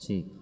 Cik.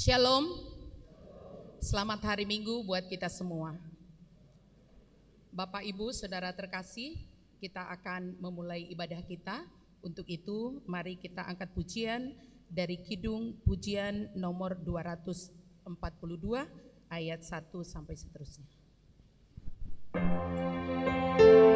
Shalom, selamat hari Minggu buat kita semua. Bapak Ibu Saudara terkasih, kita akan memulai ibadah kita. Untuk itu mari kita angkat pujian dari Kidung Pujian nomor 242 ayat 1 sampai seterusnya. Ketiganya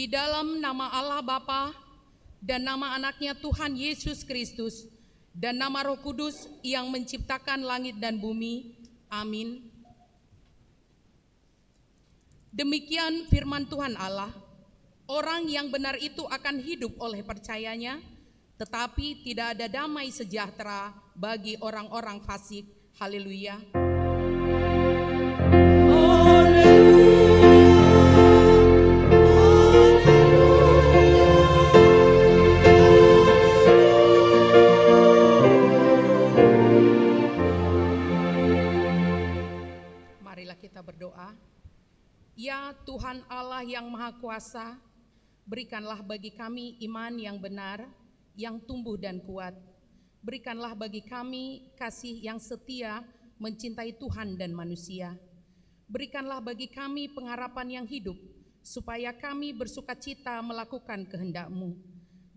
dalam nama Allah Bapa dan nama anaknya Tuhan Yesus Kristus dan nama Roh Kudus yang menciptakan langit dan bumi. Amin. Demikian firman Tuhan Allah, orang yang benar itu akan hidup oleh percayanya, tetapi tidak ada damai sejahtera bagi orang-orang fasik. Haleluya. Marilah kita berdoa. Ya Tuhan Allah yang Maha Kuasa, berikanlah bagi kami iman yang benar, yang tumbuh dan kuat. Berikanlah bagi kami kasih yang setia, mencintai Tuhan dan manusia. Berikanlah bagi kami pengharapan yang hidup, supaya kami bersukacita melakukan kehendak-Mu.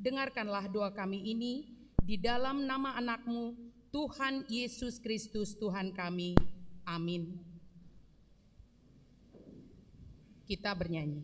Dengarkanlah doa kami ini, di dalam nama anak-Mu, Tuhan Yesus Kristus Tuhan kami. Amin. Kita bernyanyi.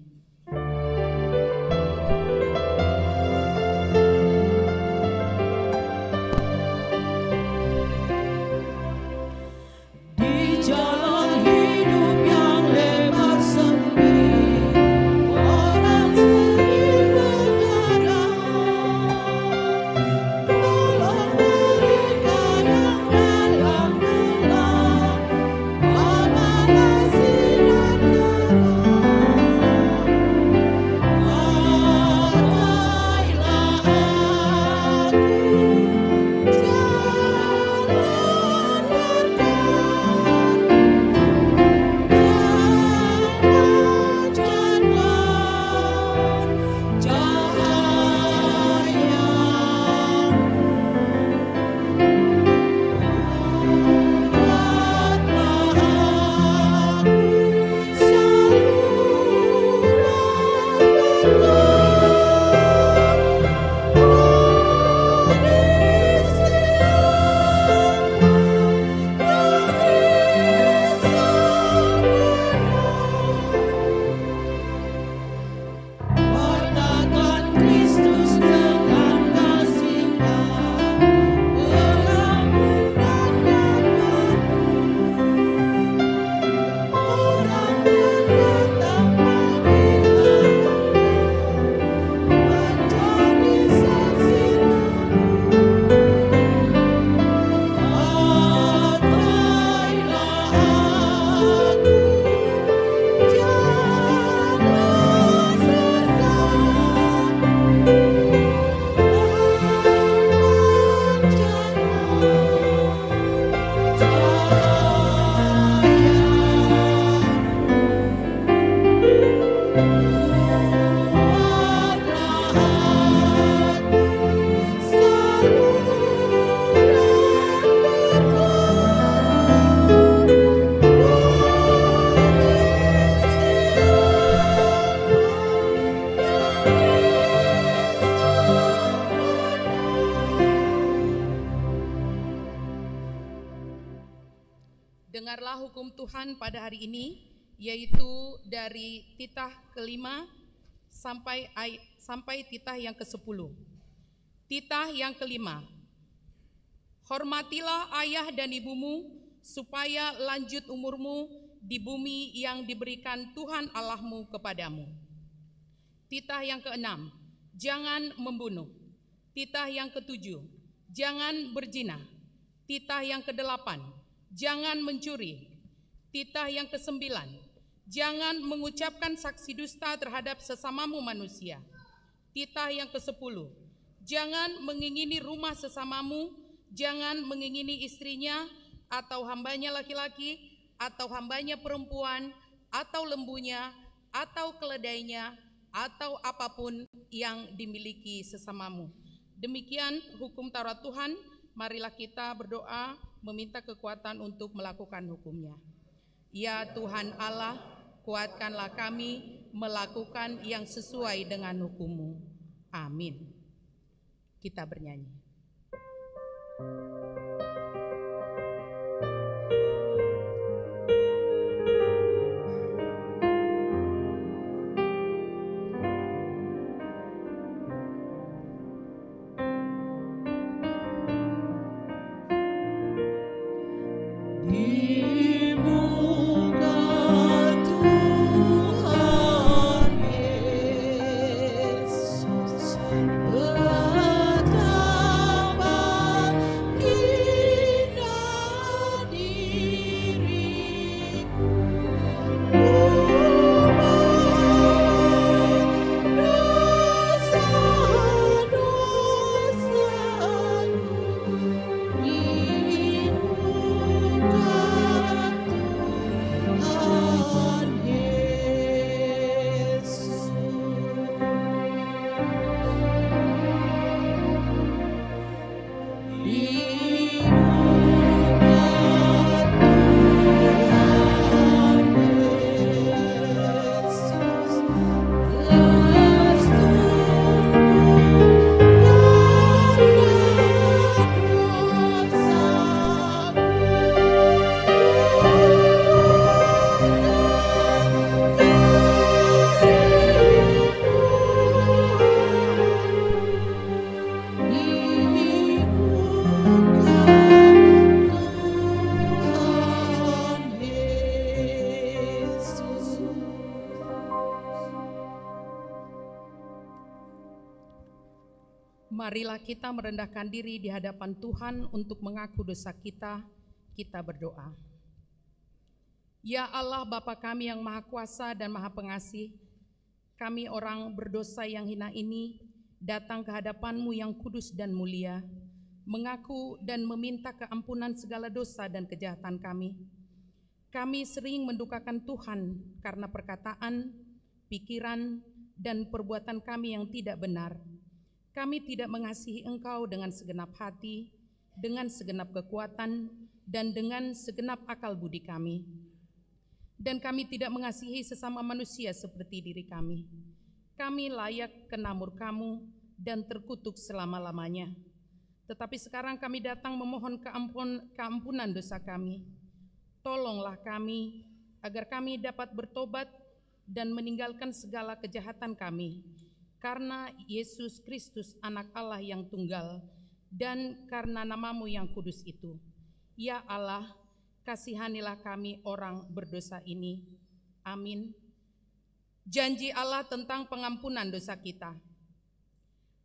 Dengarlah hukum Tuhan pada hari ini, yaitu dari titah kelima sampai titah yang ke-10. Titah yang kelima, hormatilah ayah dan ibumu, supaya lanjut umurmu di bumi yang diberikan Tuhan Allahmu kepadamu. Titah yang ke-6, jangan membunuh. Titah yang ke-7, jangan berzina. Titah yang ke-8, jangan mencuri. Titah yang ke-9, jangan mengucapkan saksi dusta terhadap sesamamu manusia. Titah yang ke-10, jangan mengingini rumah sesamamu, jangan mengingini istrinya, atau hambanya laki-laki, atau hambanya perempuan, atau lembunya, atau keledainya, atau apapun yang dimiliki sesamamu. Demikian hukum Taurat Tuhan. Marilah kita berdoa meminta kekuatan untuk melakukan hukumnya. Ya Tuhan Allah, kuatkanlah kami melakukan yang sesuai dengan hukum-Mu. Amin. Kita bernyanyi. Marilah kita merendahkan diri di hadapan Tuhan untuk mengaku dosa kita. Kita berdoa. Ya Allah Bapa kami yang Maha Kuasa dan Maha Pengasih, kami orang berdosa yang hina ini datang ke hadapan-Mu yang kudus dan mulia, mengaku dan meminta keampunan segala dosa dan kejahatan kami. Kami sering mendukakan Tuhan karena perkataan, pikiran, dan perbuatan kami yang tidak benar. Kami tidak mengasihi Engkau dengan segenap hati, dengan segenap kekuatan, dan dengan segenap akal budi kami. Dan kami tidak mengasihi sesama manusia seperti diri kami. Kami layak kena murka-Mu dan terkutuk selama-lamanya. Tetapi sekarang kami datang memohon keampunan dosa kami. Tolonglah kami agar kami dapat bertobat dan meninggalkan segala kejahatan kami, karena Yesus Kristus anak Allah yang tunggal dan karena nama-Mu yang kudus itu. Ya Allah, kasihanilah kami orang berdosa ini. Amin. Janji Allah tentang pengampunan dosa kita.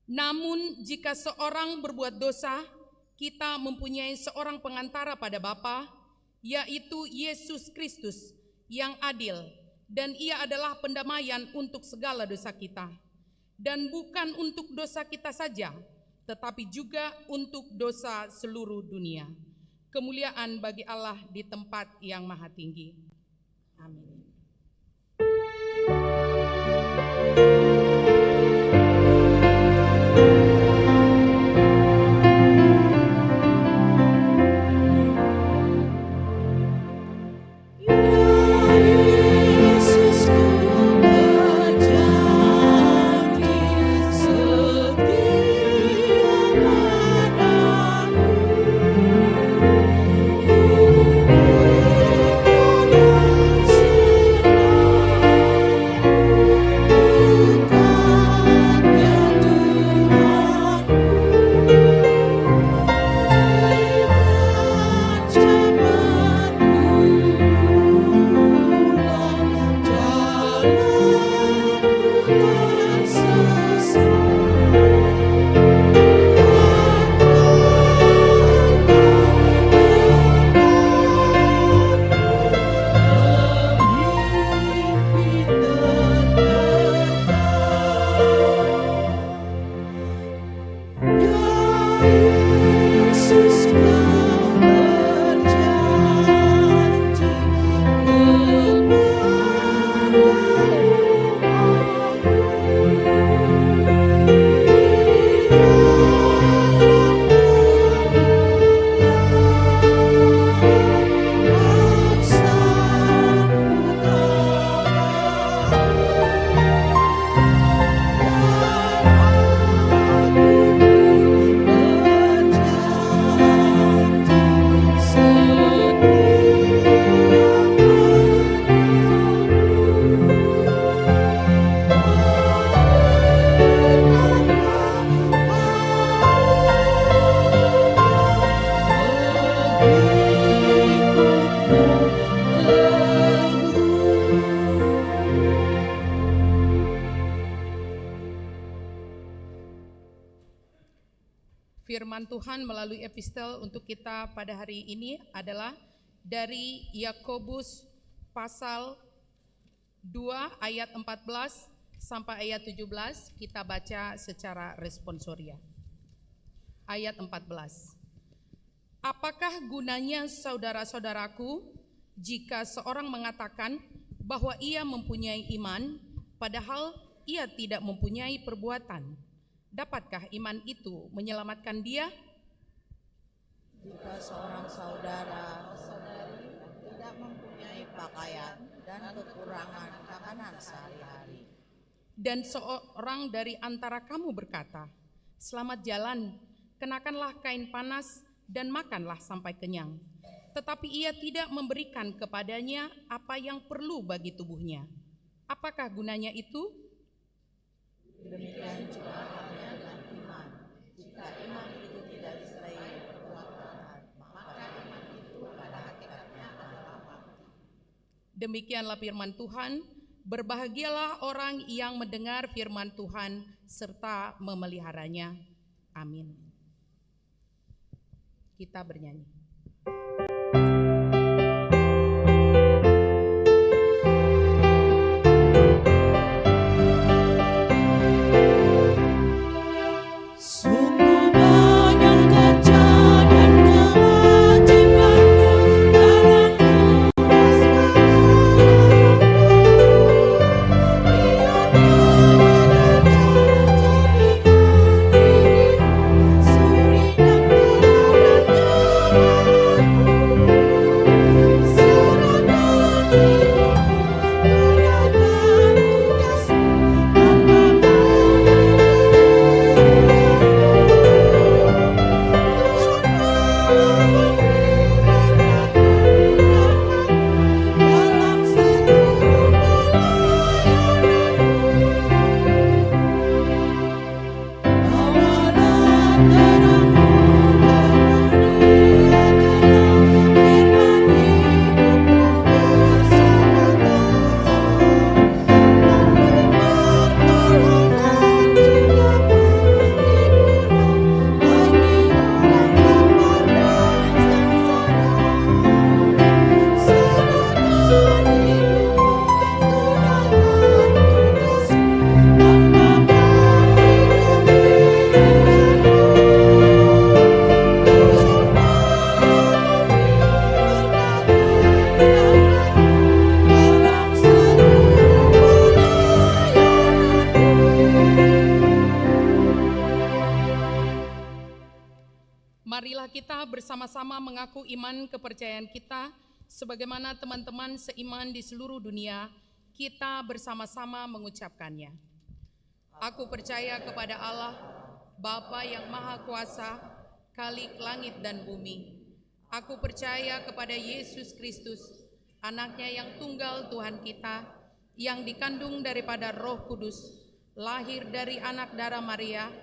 Namun jika seorang berbuat dosa, kita mempunyai seorang pengantara pada Bapa, yaitu Yesus Kristus yang adil, dan Ia adalah pendamaian untuk segala dosa kita. Dan bukan untuk dosa kita saja, tetapi juga untuk dosa seluruh dunia. Kemuliaan bagi Allah di tempat yang maha tinggi. Amin. firman Tuhan melalui epistel untuk kita pada hari ini adalah dari Yakobus pasal 2 ayat 14 sampai ayat 17. Kita baca secara responsoria. Ayat 14. Apakah gunanya saudara-saudaraku jika seorang mengatakan bahwa ia mempunyai iman padahal ia tidak mempunyai perbuatan? Dapatkah iman itu menyelamatkan dia? Jika seorang saudara-saudari tidak mempunyai pakaian dan kekurangan makanan sehari-hari, dan seorang dari antara kamu berkata, selamat jalan, kenakanlah kain panas dan makanlah sampai kenyang, tetapi ia tidak memberikan kepadanya apa yang perlu bagi tubuhnya, apakah gunanya itu? demikian juga halnya dengan iman. Jika iman itu tidak disertai perbuatan, maka iman itu pada hakikatnya adalah mati. Demikianlah firman Tuhan. Berbahagialah orang yang mendengar firman Tuhan serta memeliharanya. Amin. Kita bernyanyi. Marilah kita bersama-sama mengaku iman kepercayaan kita sebagaimana teman-teman seiman di seluruh dunia, kita bersama-sama mengucapkannya. Aku percaya kepada Allah, Bapa yang Maha Kuasa, Khalik langit dan bumi. Aku percaya kepada Yesus Kristus, anaknya yang tunggal Tuhan kita, yang dikandung daripada Roh Kudus, lahir dari anak darah Maria,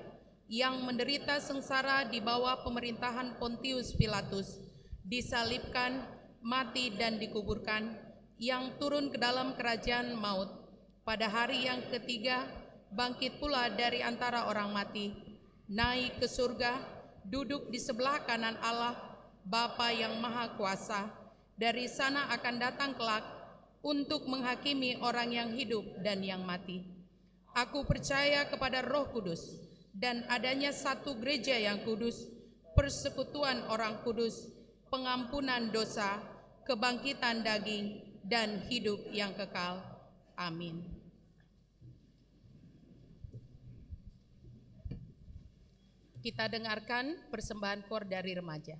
yang menderita sengsara di bawah pemerintahan Pontius Pilatus, disalibkan, mati dan dikuburkan, yang turun ke dalam kerajaan maut, pada hari yang ketiga bangkit pula dari antara orang mati, naik ke surga, duduk di sebelah kanan Allah, Bapa yang Maha Kuasa, dari sana akan datang kelak untuk menghakimi orang yang hidup dan yang mati. Aku percaya kepada Roh Kudus, dan adanya satu gereja yang kudus, persekutuan orang kudus, pengampunan dosa, kebangkitan daging, dan hidup yang kekal. Amin. Kita dengarkan persembahan kor dari remaja.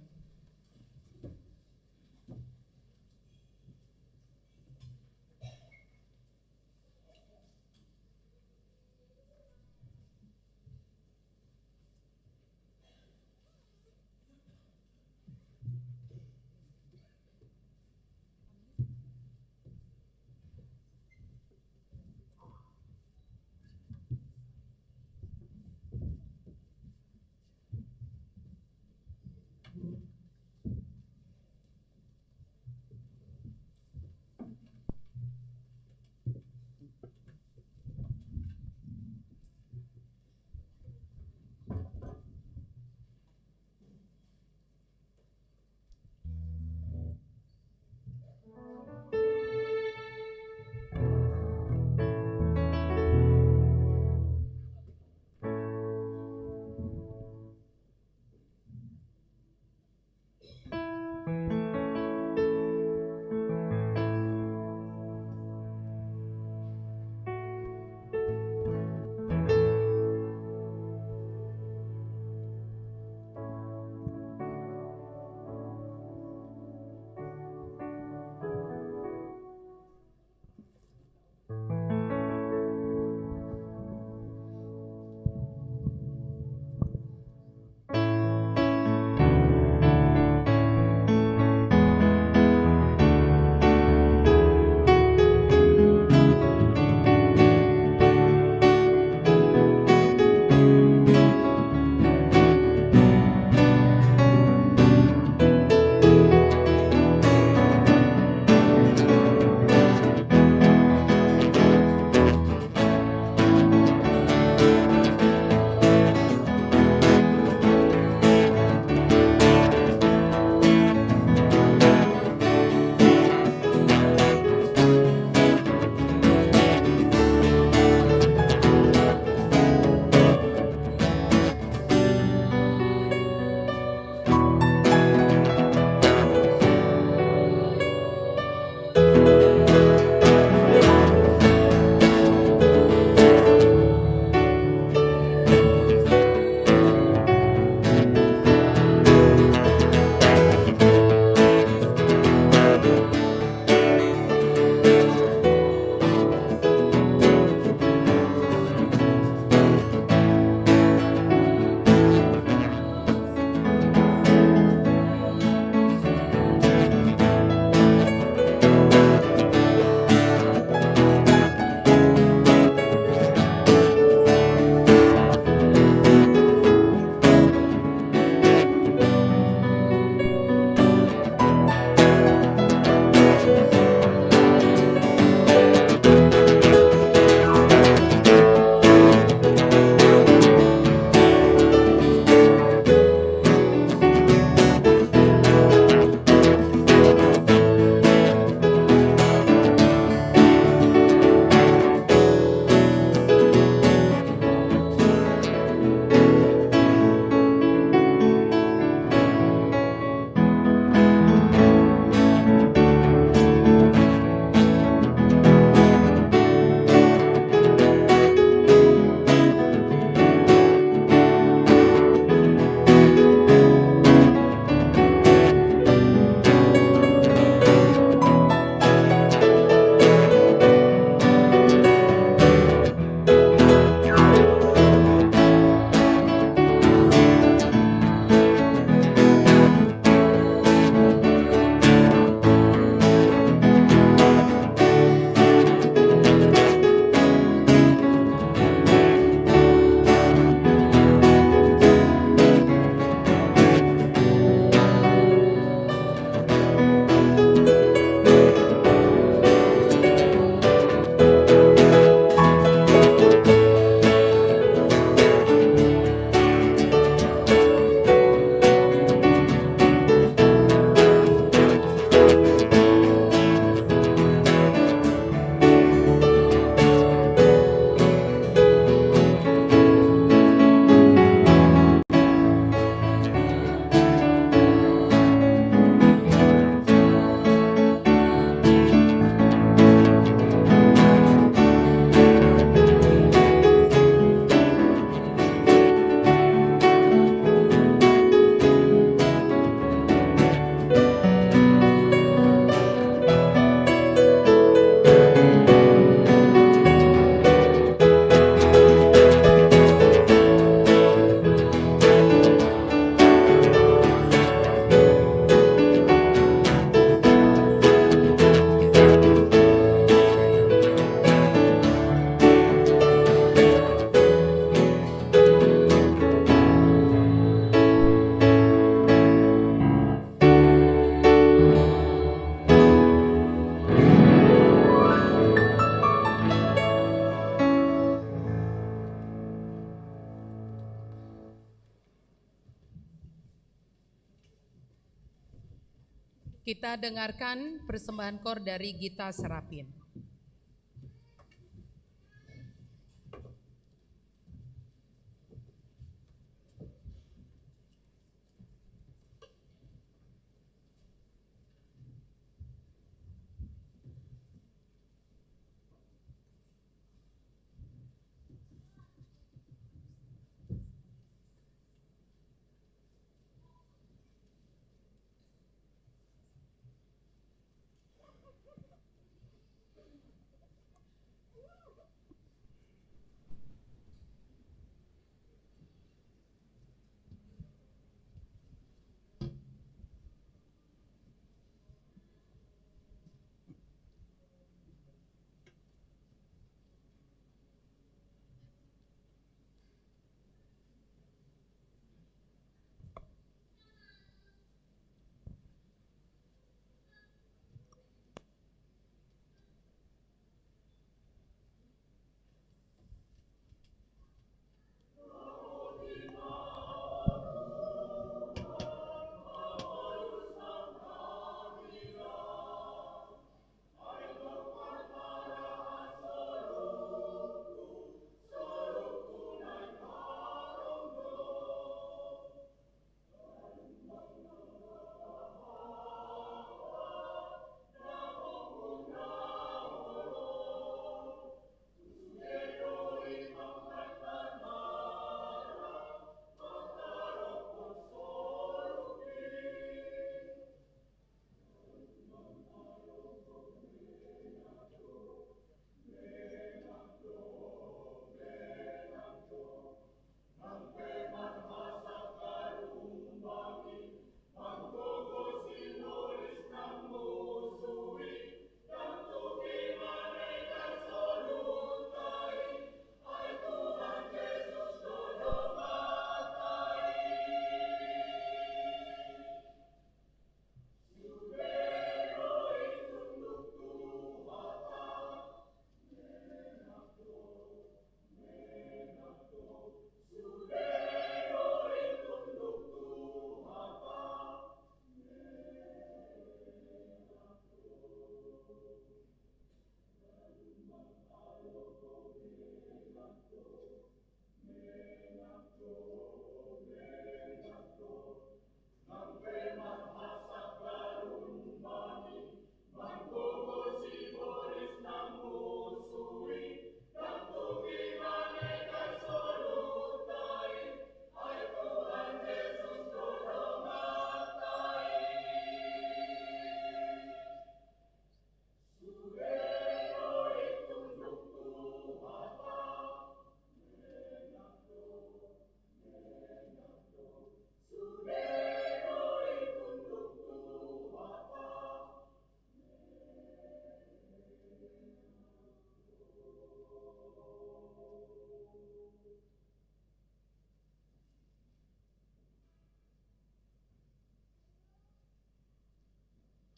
Kita dengarkan persembahan kor dari Gita Serapin.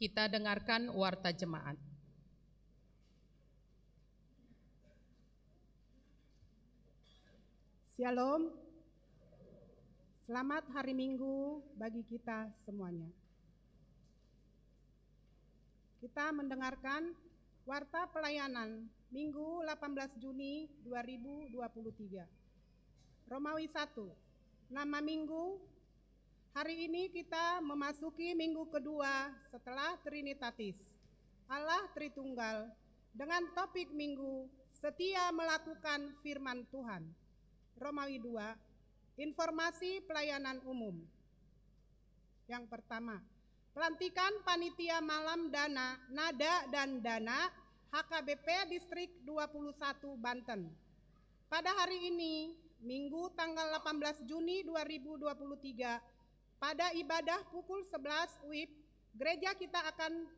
Kita dengarkan warta jemaat. Shalom. Selamat hari Minggu bagi kita semuanya. Kita mendengarkan warta pelayanan Minggu 18 Juni 2023. Romawi 1. Nama minggu. Hari ini kita memasuki minggu kedua setelah Trinitatis, Allah Tritunggal, dengan topik minggu setia melakukan firman Tuhan. Romawi 2, informasi pelayanan umum. Yang pertama, pelantikan panitia malam dana, nada dan dana HKBP Distrik 21 Banten. Pada hari ini, Minggu tanggal 18 Juni 2023, pada ibadah pukul 11 WIB, gereja kita akan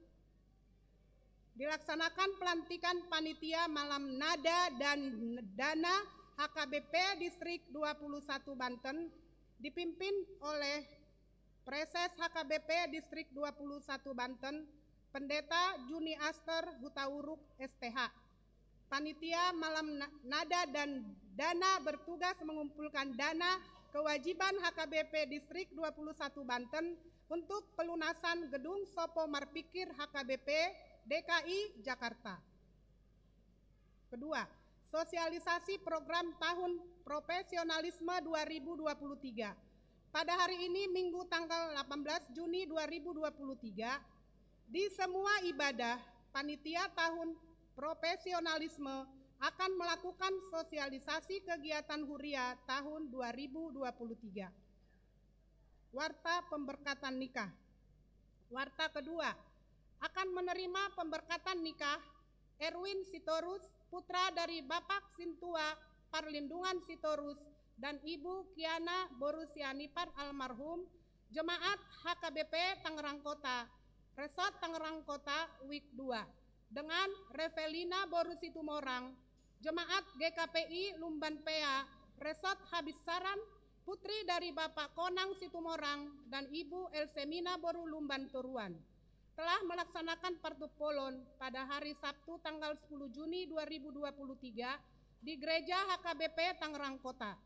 dilaksanakan pelantikan panitia malam nada dan dana HKBP Distrik 21 Banten, dipimpin oleh Preses HKBP Distrik 21 Banten, Pendeta Juni Aster Hutauruk STH. Panitia malam nada dan dana bertugas mengumpulkan dana kewajiban HKBP Distrik 21 Banten untuk pelunasan gedung Sopo Marpikir HKBP DKI Jakarta. Kedua, sosialisasi program tahun profesionalisme 2023. Pada hari ini Minggu tanggal 18 Juni 2023, di semua ibadah panitia tahun profesionalisme akan melakukan sosialisasi kegiatan huria tahun 2023. Warta pemberkatan nikah. Warta kedua, akan menerima pemberkatan nikah Erwin Sitorus, putra dari Bapak Sintua Parlindungan Sitorus dan Ibu Kiana Borusianipar almarhum, Jemaat HKBP Tangerang Kota, Resort Tangerang Kota Week 2, dengan Revelina Borusitumorang, Jemaat GKPI Lumban Pea, Resort Habis Saran, putri dari Bapak Konang Situmorang dan Ibu Elsemina Boru Lumban Turuan, telah melaksanakan partupolon pada hari Sabtu tanggal 10 Juni 2023 di Gereja HKBP Tangerang Kota.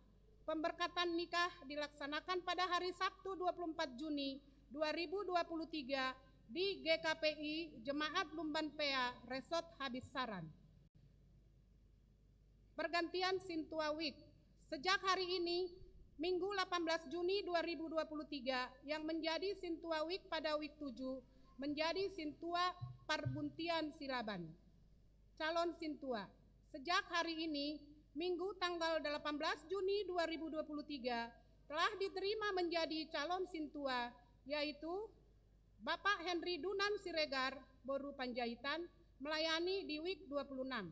Pemberkatan nikah dilaksanakan pada hari Sabtu 24 Juni 2023 di GKPI Jemaat Lumban Pea Resort Habis Saran. Pergantian Sintua Week. Sejak hari ini, Minggu 18 Juni 2023, yang menjadi Sintua Week pada Week 7, menjadi Sintua Parbuntian Silaban. Calon Sintua. Sejak hari ini, Minggu tanggal 18 Juni 2023, telah diterima menjadi calon Sintua, yaitu Bapak Henry Dunan Siregar, Boru Panjaitan, melayani di Week 26.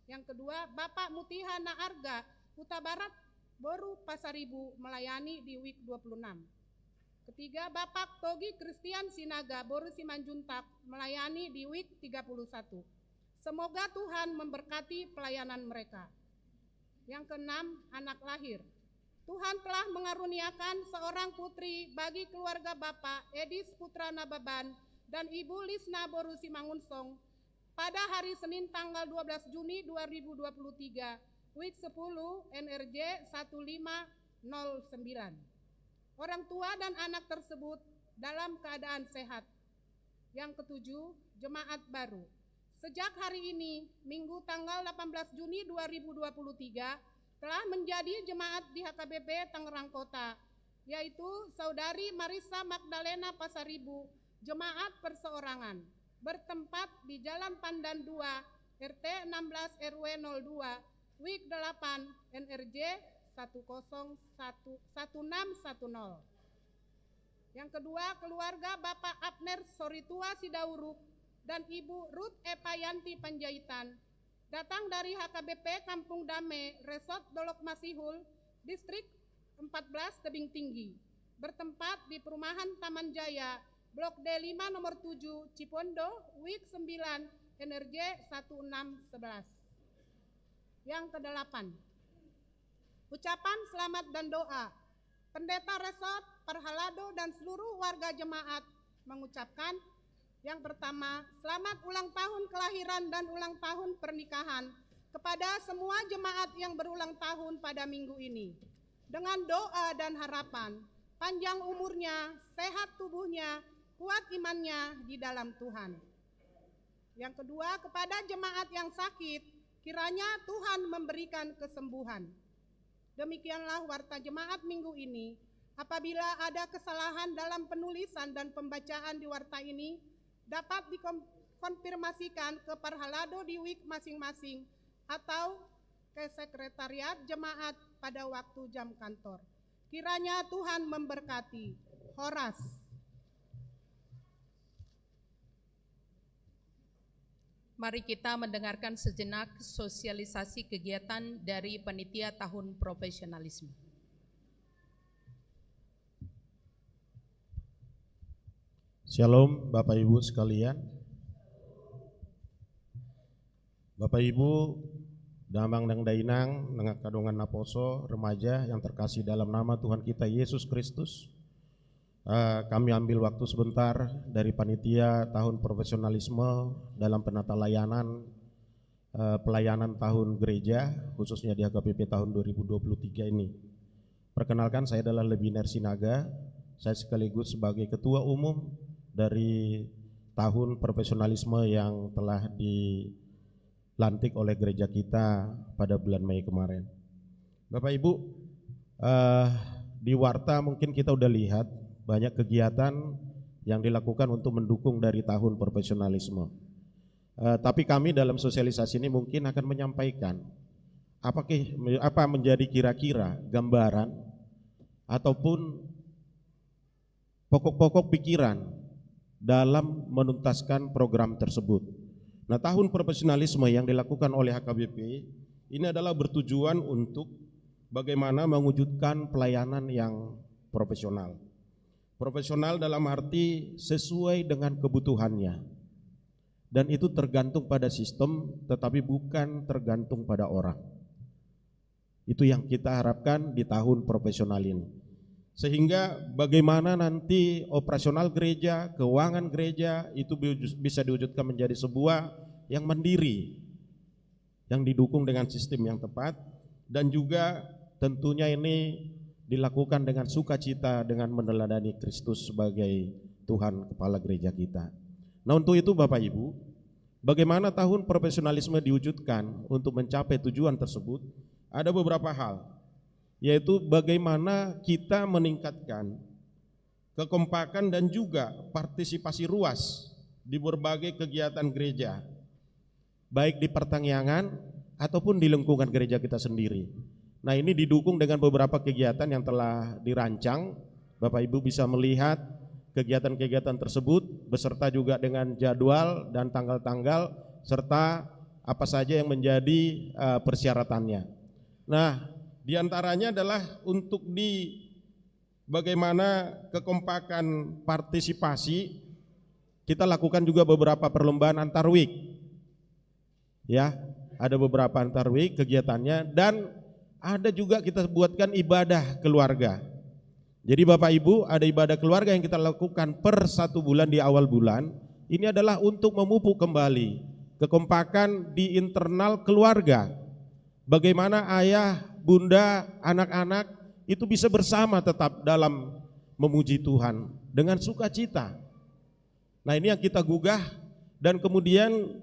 Yang kedua, Bapak Mutihana Arga, Huta Barat, Boru Pasaribu, melayani di Week 26. Ketiga, Bapak Togi Christian Sinaga, Boru Simanjuntak, melayani di Week 31. Semoga Tuhan memberkati pelayanan mereka. Yang keenam, anak lahir. Tuhan telah mengaruniakan seorang putri bagi keluarga Bapak Edis Putra Nababan dan Ibu Lisna Boru Simangunsong pada hari Senin tanggal 12 Juni 2023, Week 10 NRJ 1509. Orang tua dan anak tersebut dalam keadaan sehat. Yang ketujuh, jemaat baru. Sejak hari ini, Minggu tanggal 18 Juni 2023, telah menjadi jemaat di HKBP Tangerang Kota, yaitu Saudari Marisa Magdalena Pasaribu, jemaat perseorangan, bertempat di Jalan Pandan 2, RT 16 RW 02, Week 8, NRJ 1610. Yang kedua, keluarga Bapak Abner Soritua Sidauruk dan Ibu Ruth Epayanti Panjaitan, datang dari HKBP Kampung Dame, Resort Dolok Masihul, Distrik 14 Tebing Tinggi, bertempat di Perumahan Taman Jaya, Blok D5 nomor 7, Cipondo, Week 9, NRJ 1611. Yang kedelapan, ucapan selamat dan doa. Pendeta Resort Perhalado dan seluruh warga jemaat mengucapkan, yang pertama, selamat ulang tahun kelahiran dan ulang tahun pernikahan kepada semua jemaat yang berulang tahun pada minggu ini. Dengan doa dan harapan, panjang umurnya, sehat tubuhnya, kuat imannya di dalam Tuhan. Yang kedua, kepada jemaat yang sakit, kiranya Tuhan memberikan kesembuhan. Demikianlah warta jemaat minggu ini. Apabila ada kesalahan dalam penulisan dan pembacaan di warta ini, dapat dikonfirmasikan ke Parhalado di Week masing-masing atau ke sekretariat jemaat pada waktu jam kantor. Kiranya Tuhan memberkati. Horas. Mari kita mendengarkan sejenak sosialisasi kegiatan dari Panitia Tahun Profesionalisme. Shalom Bapak Ibu sekalian. Bapak Ibu, damang dang dainang, nengak kadongan naposo, remaja yang terkasih dalam nama Tuhan kita Yesus Kristus. Kami ambil waktu sebentar dari Panitia Tahun Profesionalisme dalam penata layanan pelayanan tahun gereja, khususnya di HKBP tahun 2023 ini. Perkenalkan, saya adalah Lebiner Sinaga, saya sekaligus sebagai ketua umum dari tahun profesionalisme yang telah dilantik oleh gereja kita pada bulan Mei kemarin. Bapak Ibu, di Warta mungkin kita udah lihat banyak kegiatan yang dilakukan untuk mendukung dari tahun profesionalisme. Tapi kami dalam sosialisasi ini mungkin akan menyampaikan apa menjadi kira-kira gambaran ataupun pokok-pokok pikiran dalam menuntaskan program tersebut. Nah, tahun profesionalisme yang dilakukan oleh HKBP ini adalah bertujuan untuk bagaimana mewujudkan pelayanan yang profesional. Profesional dalam arti sesuai dengan kebutuhannya. Dan itu tergantung pada sistem, tetapi bukan tergantung pada orang. Itu yang kita harapkan di tahun profesional ini. Sehingga bagaimana nanti operasional gereja, keuangan gereja itu bisa diwujudkan menjadi sebuah yang mandiri, yang didukung dengan sistem yang tepat, dan juga tentunya ini dilakukan dengan sukacita dengan meneladani Kristus sebagai Tuhan kepala gereja kita. Nah, untuk itu Bapak Ibu, bagaimana tahun profesionalisme diwujudkan untuk mencapai tujuan tersebut? Ada beberapa hal, yaitu bagaimana kita meningkatkan kekompakan dan juga partisipasi ruas di berbagai kegiatan gereja, baik di pertangyangan ataupun di lingkungan gereja kita sendiri. Nah, ini didukung dengan beberapa kegiatan yang telah dirancang. Bapak Ibu bisa melihat kegiatan-kegiatan tersebut beserta juga dengan jadwal dan tanggal-tanggal serta apa saja yang menjadi persyaratannya. Nah, diantaranya adalah untuk bagaimana kekompakan partisipasi, kita lakukan juga beberapa perlombaan antar week. Ya, ada beberapa antar week kegiatannya, dan ada juga kita buatkan ibadah keluarga. Jadi Bapak Ibu, ada ibadah keluarga yang kita lakukan per 1 bulan di awal bulan. Ini adalah untuk memupuk kembali kekompakan di internal keluarga. Bagaimana ayah, bunda, anak-anak itu bisa bersama tetap dalam memuji Tuhan dengan sukacita. Nah, ini yang kita gugah, dan kemudian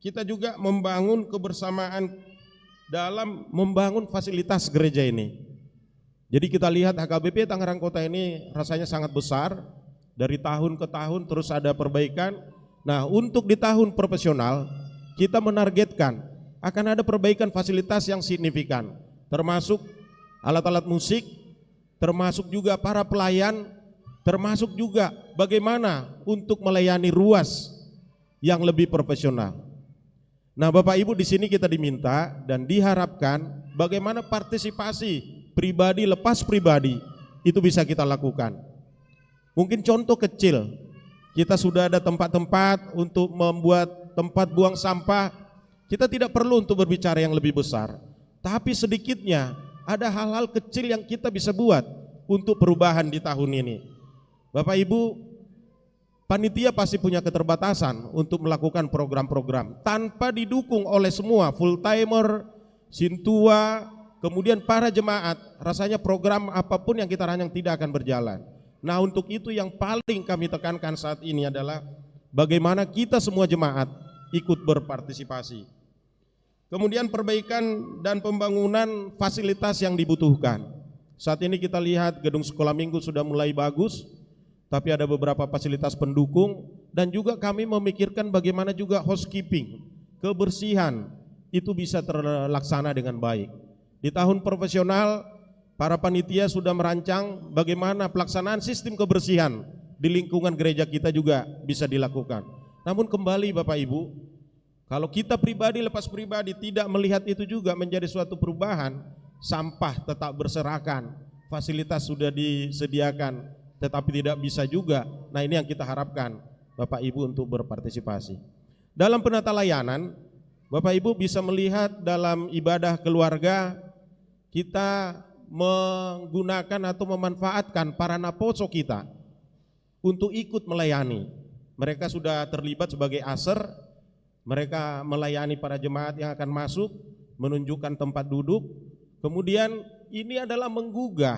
kita juga membangun kebersamaan dalam membangun fasilitas gereja ini. Jadi kita lihat HKBP Tangerang Kota ini rasanya sangat besar, dari tahun ke tahun terus ada perbaikan. Nah, untuk di tahun profesional kita menargetkan akan ada perbaikan fasilitas yang signifikan, termasuk alat-alat musik, termasuk juga para pelayan, termasuk juga bagaimana untuk melayani ruas yang lebih profesional. Nah, Bapak Ibu, di sini kita diminta dan diharapkan bagaimana partisipasi pribadi lepas pribadi itu bisa kita lakukan. Mungkin contoh kecil, kita sudah ada tempat-tempat untuk membuat tempat buang sampah. Kita tidak perlu untuk berbicara yang lebih besar, tapi sedikitnya ada hal-hal kecil yang kita bisa buat untuk perubahan di tahun ini. Bapak Ibu, panitia pasti punya keterbatasan untuk melakukan program-program tanpa didukung oleh semua full timer, sintua, kemudian para jemaat. Rasanya program apapun yang kita rancang tidak akan berjalan. Nah, untuk itu yang paling kami tekankan saat ini adalah bagaimana kita semua jemaat ikut berpartisipasi. Kemudian perbaikan dan pembangunan fasilitas yang dibutuhkan. Saat ini kita lihat gedung sekolah minggu sudah mulai bagus, tapi ada beberapa fasilitas pendukung, dan juga kami memikirkan bagaimana juga housekeeping, kebersihan itu bisa terlaksana dengan baik. Di tahun profesional, para panitia sudah merancang bagaimana pelaksanaan sistem kebersihan di lingkungan gereja kita juga bisa dilakukan. Namun kembali Bapak Ibu, kalau kita pribadi lepas pribadi tidak melihat itu juga menjadi suatu perubahan, sampah tetap berserakan, fasilitas sudah disediakan, tetapi tidak bisa juga. Nah, ini yang kita harapkan Bapak Ibu untuk berpartisipasi. Dalam penata layanan, Bapak Ibu bisa melihat dalam ibadah keluarga, kita menggunakan atau memanfaatkan para naposo kita untuk ikut melayani. Mereka sudah terlibat sebagai aser, mereka melayani para jemaat yang akan masuk, menunjukkan tempat duduk. Kemudian ini adalah menggugah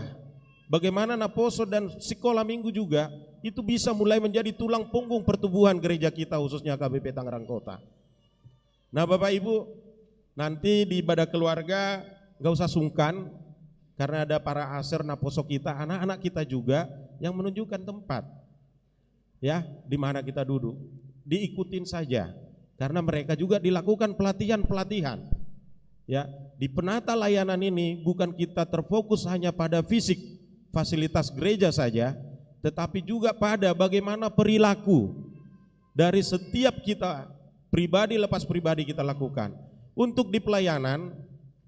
bagaimana Naposo dan sekolah minggu juga itu bisa mulai menjadi tulang punggung pertumbuhan gereja kita, khususnya KBP Tangerang Kota. Nah Bapak Ibu, nanti di ibadah keluarga gak usah sungkan, karena ada para aser Naposo kita, anak-anak kita juga yang menunjukkan tempat ya di mana kita duduk. Diikutin saja, karena mereka juga dilakukan pelatihan-pelatihan. Ya, di penata layanan ini bukan kita terfokus hanya pada fisik fasilitas gereja saja, tetapi juga pada bagaimana perilaku dari setiap kita pribadi lepas pribadi kita lakukan. Untuk di pelayanan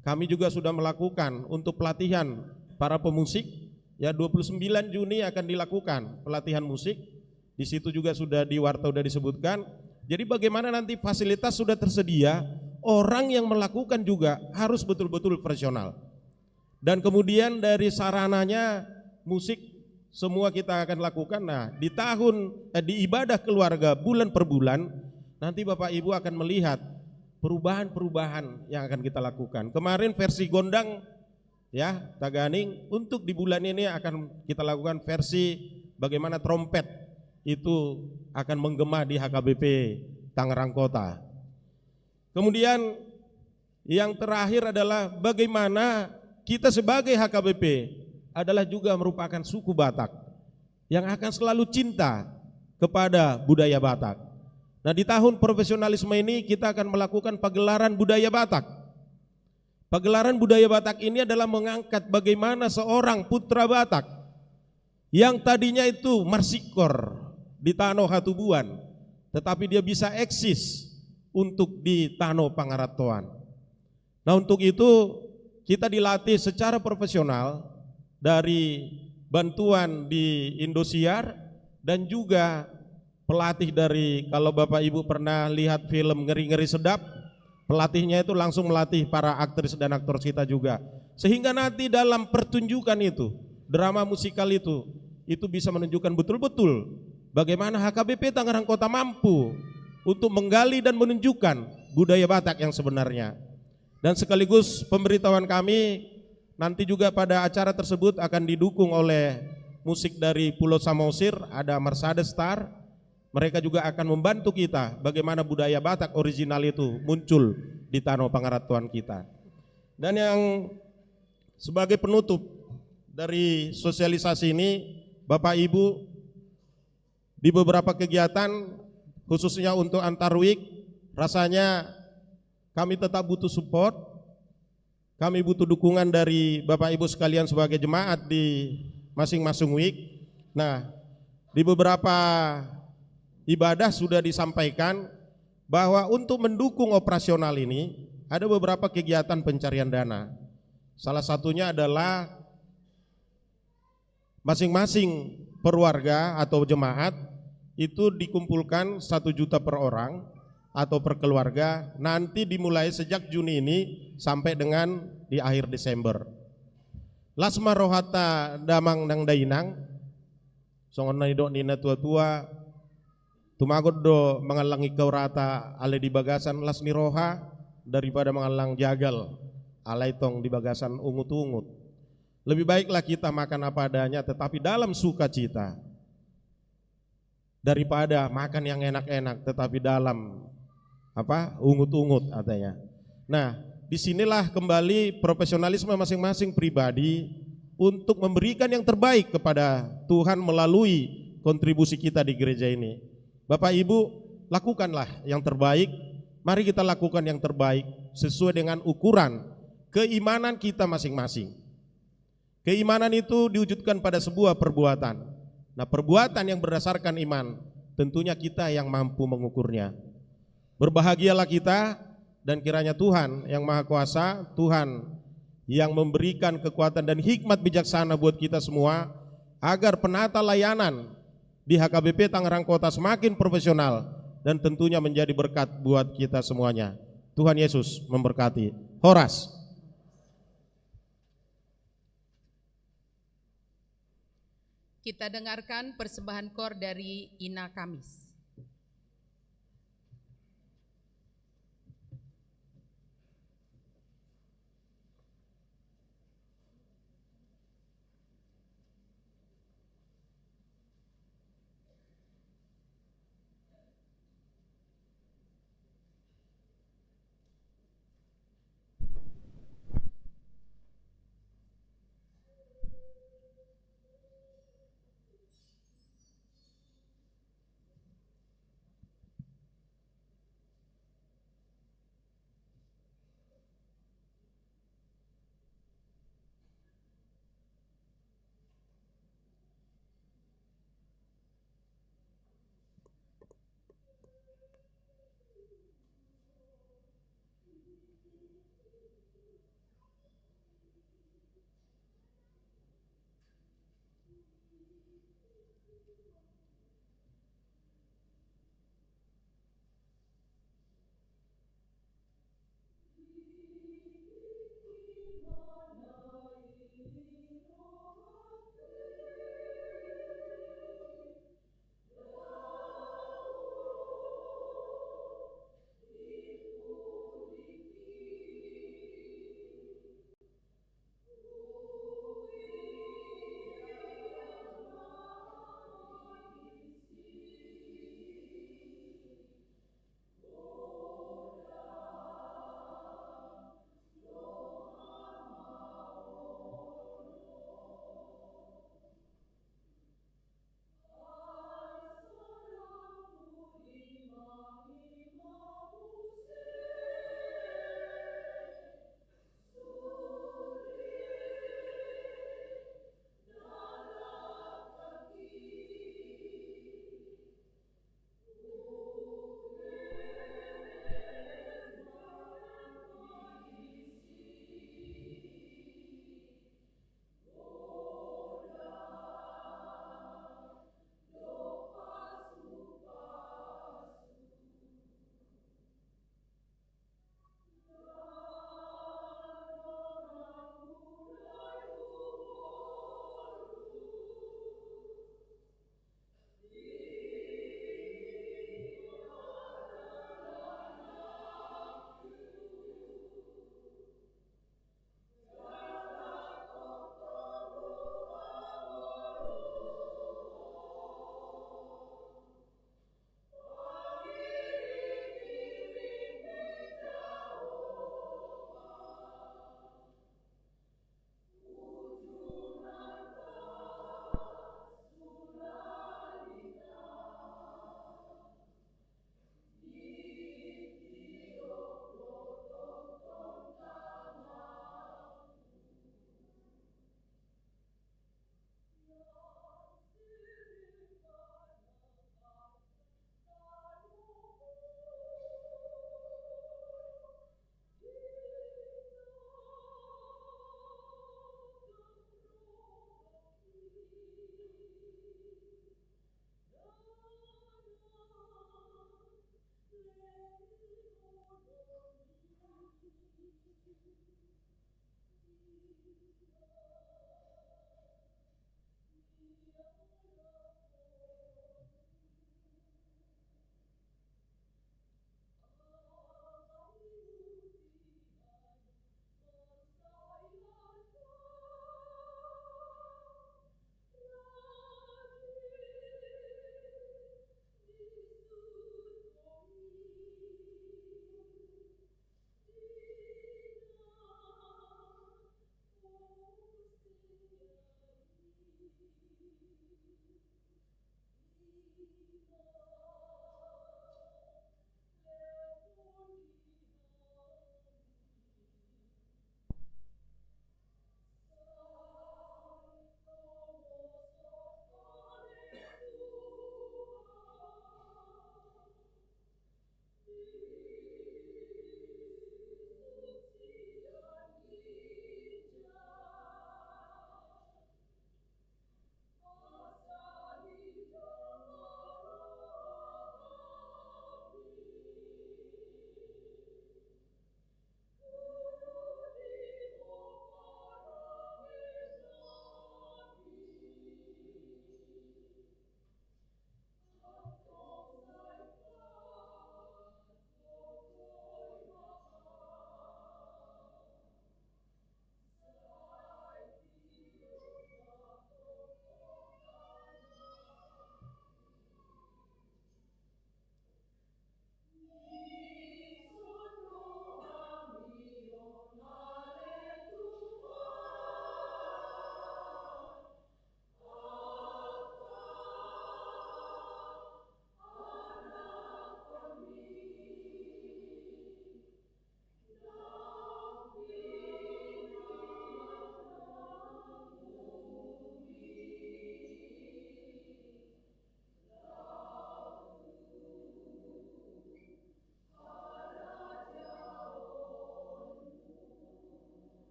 kami juga sudah melakukan untuk pelatihan para pemusik ya, 29 Juni akan dilakukan pelatihan musik. Di situ juga sudah di warta sudah disebutkan. Jadi bagaimana nanti fasilitas sudah tersedia, orang yang melakukan juga harus betul-betul profesional. Dan kemudian dari sarananya musik semua kita akan lakukan. Nah, di ibadah keluarga bulan per bulan nanti Bapak Ibu akan melihat perubahan-perubahan yang akan kita lakukan. Kemarin versi gondang ya, Taganing, untuk di bulan ini akan kita lakukan versi bagaimana trompet itu akan menggema di HKBP Tangerang Kota. Kemudian yang terakhir adalah bagaimana kita sebagai HKBP adalah juga merupakan suku Batak yang akan selalu cinta kepada budaya Batak. Nah, di tahun profesionalisme ini kita akan melakukan pagelaran budaya Batak. Pagelaran budaya Batak ini adalah mengangkat bagaimana seorang putra Batak yang tadinya itu marsikor di Tano Hatubuan, tetapi dia bisa eksis untuk di Tano Pangaratoan. Nah, untuk itu kita dilatih secara profesional dari bantuan di Indosiar dan juga pelatih dari, kalau Bapak Ibu pernah lihat film Ngeri-Ngeri Sedap, pelatihnya itu langsung melatih para aktris dan aktor kita juga. Sehingga nanti dalam pertunjukan itu, drama musikal itu bisa menunjukkan betul-betul bagaimana HKBP Tangerang Kota mampu untuk menggali dan menunjukkan budaya Batak yang sebenarnya. Dan sekaligus pemberitahuan kami nanti juga pada acara tersebut akan didukung oleh musik dari Pulau Samosir, ada Mercedes Star. Mereka juga akan membantu kita bagaimana budaya Batak original itu muncul di Tano Pangaratuan kita. Dan yang sebagai penutup dari sosialisasi ini, Bapak Ibu, di beberapa kegiatan khususnya untuk antar week, rasanya kami tetap butuh support. Kami butuh dukungan dari Bapak Ibu sekalian sebagai jemaat di masing-masing week. Nah, di beberapa ibadah sudah disampaikan bahwa untuk mendukung operasional ini ada beberapa kegiatan pencarian dana. Salah satunya adalah masing-masing perwarga atau jemaat itu dikumpulkan 1 juta per orang atau per keluarga, nanti dimulai sejak Juni ini sampai dengan di akhir Desember. Lasma rohata damang nang dainang songon naido nina tua-tua tumagot do mengalangi kau rata ale di bagasan lasmi roha daripada mengalang jagal alai tong di bagasan ungut-ungut. Lebih baiklah kita makan apa adanya tetapi dalam sukacita daripada makan yang enak-enak tetapi dalam ungut-ungut katanya. Nah, disinilah kembali profesionalisme masing-masing pribadi untuk memberikan yang terbaik kepada Tuhan melalui kontribusi kita di gereja ini. Bapak Ibu, lakukanlah yang terbaik. Mari kita lakukan yang terbaik sesuai dengan ukuran keimanan kita masing-masing. Keimanan itu diwujudkan pada sebuah perbuatan. Nah, perbuatan yang berdasarkan iman tentunya kita yang mampu mengukurnya. Berbahagialah kita dan kiranya Tuhan yang Maha Kuasa, Tuhan yang memberikan kekuatan dan hikmat bijaksana buat kita semua agar penata layanan di HKBP Tangerang Kota semakin profesional dan tentunya menjadi berkat buat kita semuanya. Tuhan Yesus memberkati. Horas. Kita dengarkan persembahan kor dari Ina Kamis.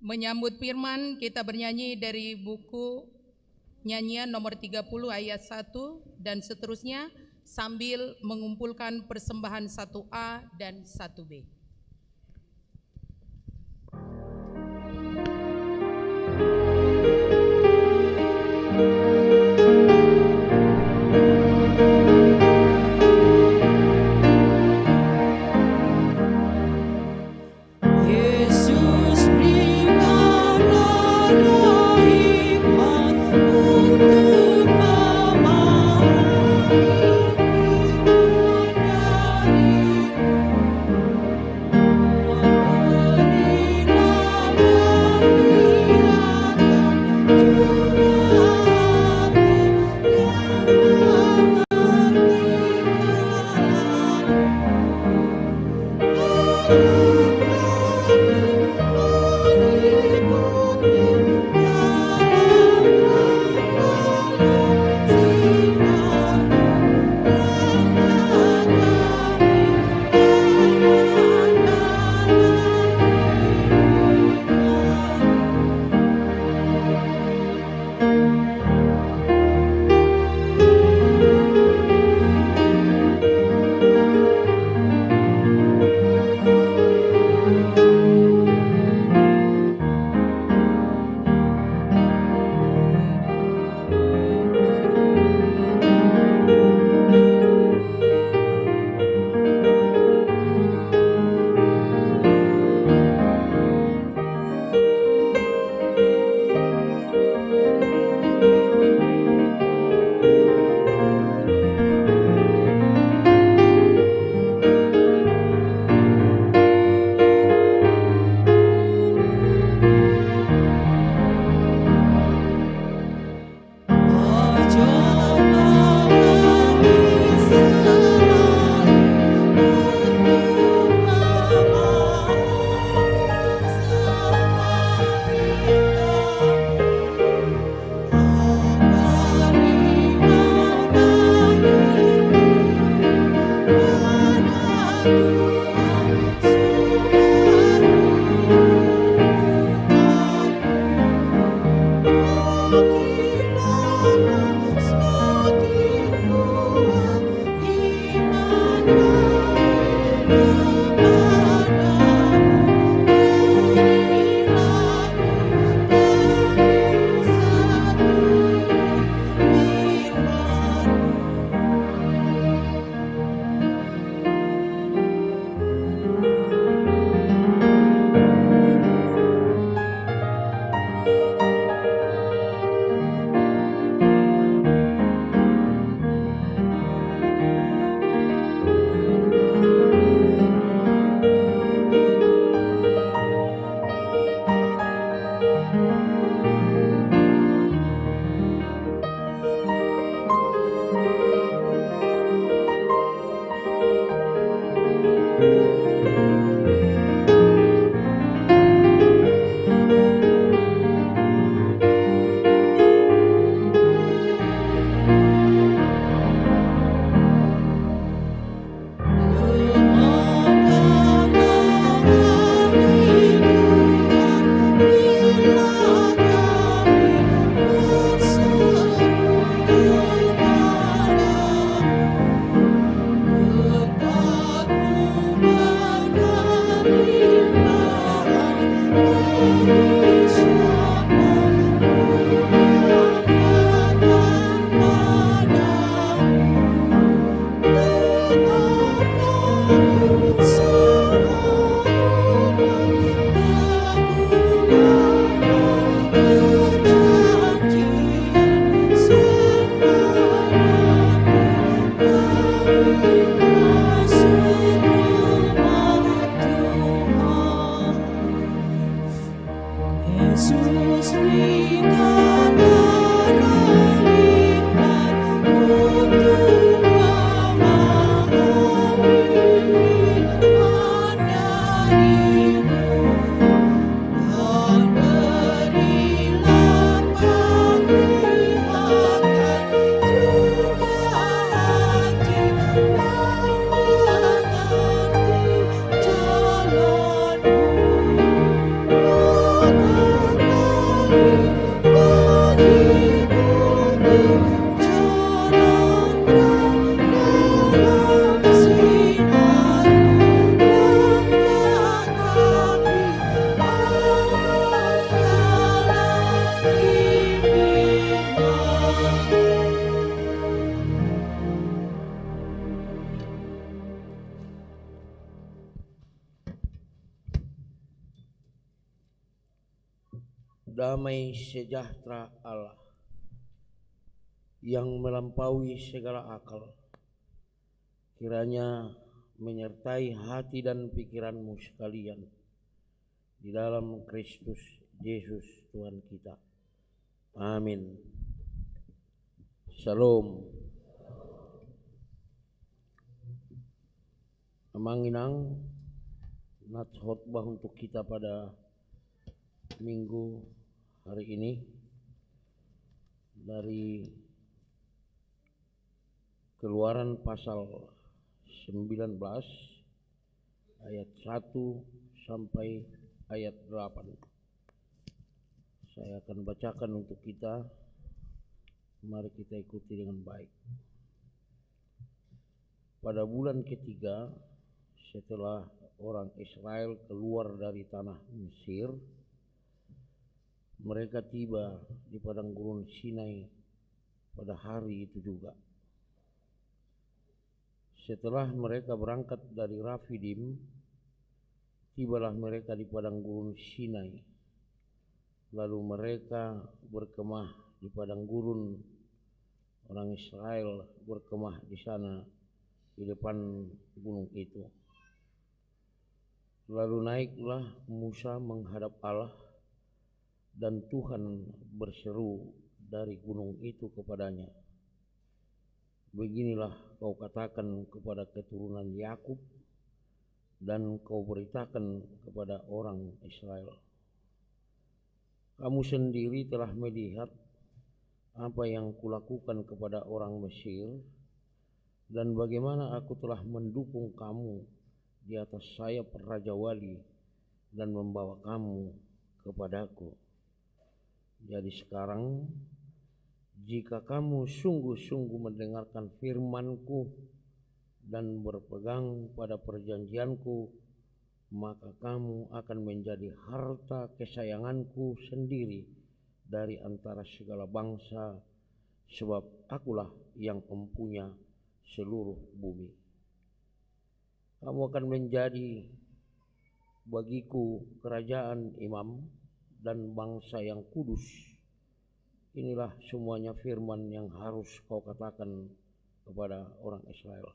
Menyambut firman, kita bernyanyi dari buku nyanyian nomor 30 ayat 1 dan seterusnya sambil mengumpulkan persembahan 1A dan 1B. Untuk memahami dari damai sejahtera Allah yang melampaui segala akal kiranya menyertai hati dan pikiranmu sekalian di dalam Kristus Yesus Tuhan kita. Amin. Shalom. Amanginang nat khotbah untuk kita pada minggu hari ini dari Keluaran pasal 19 ayat 1 sampai ayat 8. Saya akan bacakan untuk kita. Mari kita ikuti dengan baik. Pada bulan ketiga setelah orang Israel keluar dari tanah Mesir, mereka tiba di padang gurun Sinai pada hari itu juga. Setelah mereka berangkat dari Rafidim, tibalah mereka di padang gurun Sinai. Lalu mereka berkemah di padang gurun. Orang Israel berkemah di sana di depan gunung itu. Lalu naiklah Musa menghadap Allah, dan Tuhan berseru dari gunung itu kepadanya, beginilah kau katakan kepada keturunan Yakub dan kau beritakan kepada orang Israel, kamu sendiri telah melihat apa yang kulakukan kepada orang Mesir dan bagaimana aku telah mendukung kamu di atas sayap Raja Wali dan membawa kamu kepadaku. Jadi sekarang jika kamu sungguh-sungguh mendengarkan firman-Ku dan berpegang pada perjanjian-Ku, maka kamu akan menjadi harta kesayangan-Ku sendiri dari antara segala bangsa, sebab Akulah yang mempunyai seluruh bumi. Kamu akan menjadi bagiku kerajaan imam dan bangsa yang kudus. Inilah semuanya firman yang harus kau katakan kepada orang Israel.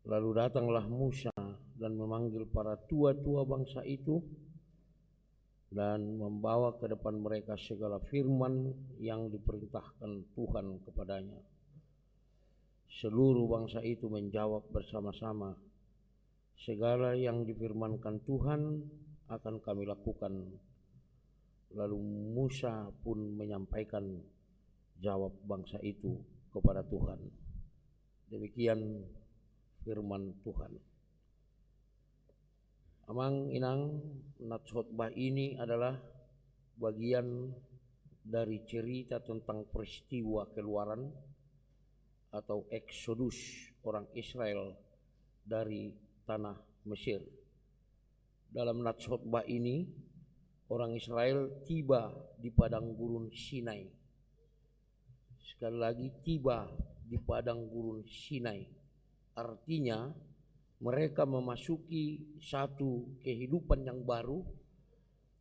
Lalu datanglah Musa dan memanggil para tua-tua bangsa itu dan membawa ke depan mereka segala firman yang diperintahkan Tuhan kepadanya. Seluruh bangsa itu menjawab bersama-sama, segala yang difirmankan Tuhan akan kami lakukan. Lalu Musa pun menyampaikan jawab bangsa itu kepada Tuhan. Demikian firman Tuhan. Amang inang nat khotbah ini adalah bagian dari cerita tentang peristiwa keluaran atau eksodus orang Israel dari tanah Mesir. Dalam nat khotbah ini orang Israel tiba di padang gurun Sinai. Sekali lagi, tiba di padang gurun Sinai. Artinya mereka memasuki satu kehidupan yang baru,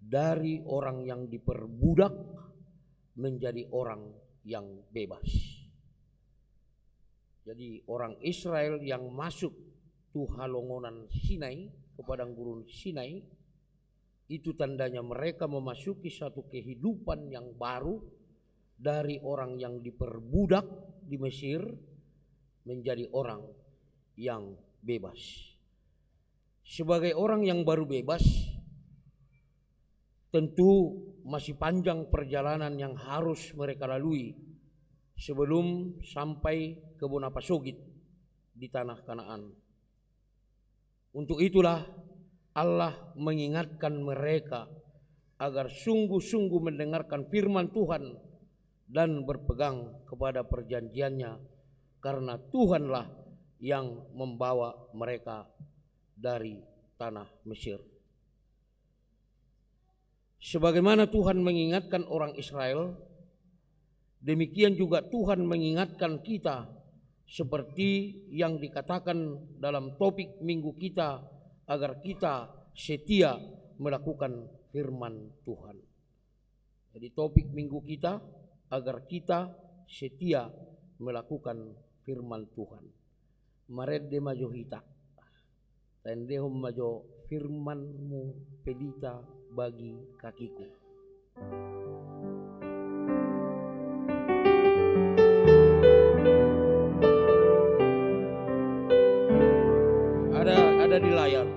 dari orang yang diperbudak menjadi orang yang bebas. Jadi orang Israel yang masuk tuhalongonan Sinai ke padang gurun Sinai, itu tandanya mereka memasuki satu kehidupan yang baru, dari orang yang diperbudak di Mesir menjadi orang yang bebas. Sebagai orang yang baru bebas, tentu masih panjang perjalanan yang harus mereka lalui sebelum sampai ke Bonapasogit di tanah Kanaan. Untuk itulah Allah mengingatkan mereka agar sungguh-sungguh mendengarkan firman Tuhan dan berpegang kepada perjanjiannya, karena Tuhanlah yang membawa mereka dari tanah Mesir. Sebagaimana Tuhan mengingatkan orang Israel, demikian juga Tuhan mengingatkan kita, seperti yang dikatakan dalam topik minggu kita, agar kita setia melakukan firman Tuhan. Jadi topik minggu kita agar kita setia melakukan firman Tuhan. Mared de majo hita. Tendehum majo firman-Mu pelita bagi kakiku. Ada di layar.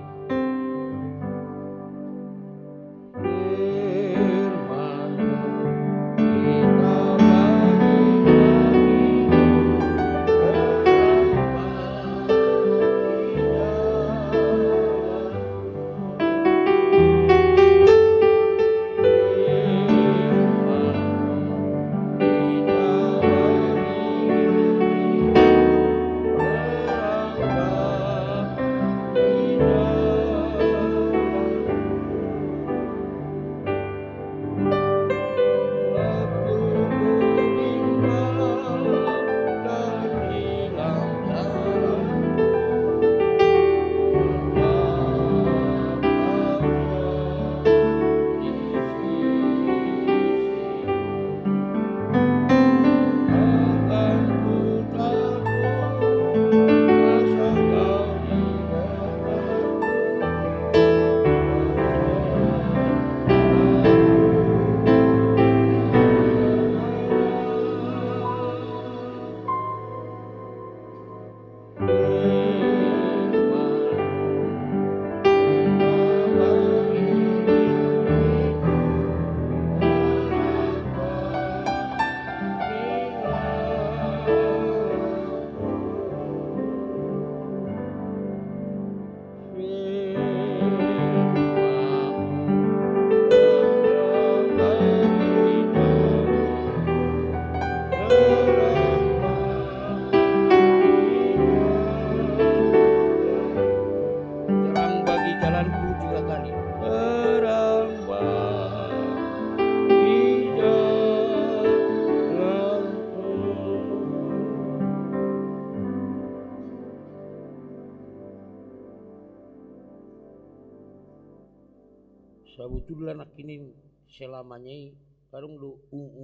Sabutulah nak kini selamanya karung lu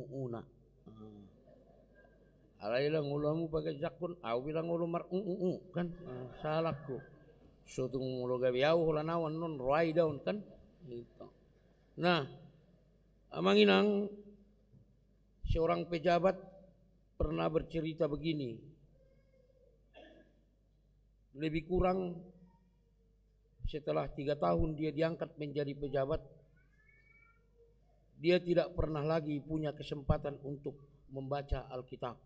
una. Alailah ngulamu pakai jakun, aku bilang ngulumar kan salahku. Suatu ngulu gabiau hulanawan non roai daun kan. Gitu. Nah, amanginang seorang pejabat pernah bercerita begini. Lebih kurang setelah 3 tahun dia diangkat menjadi pejabat, dia tidak pernah lagi punya kesempatan untuk membaca Alkitab.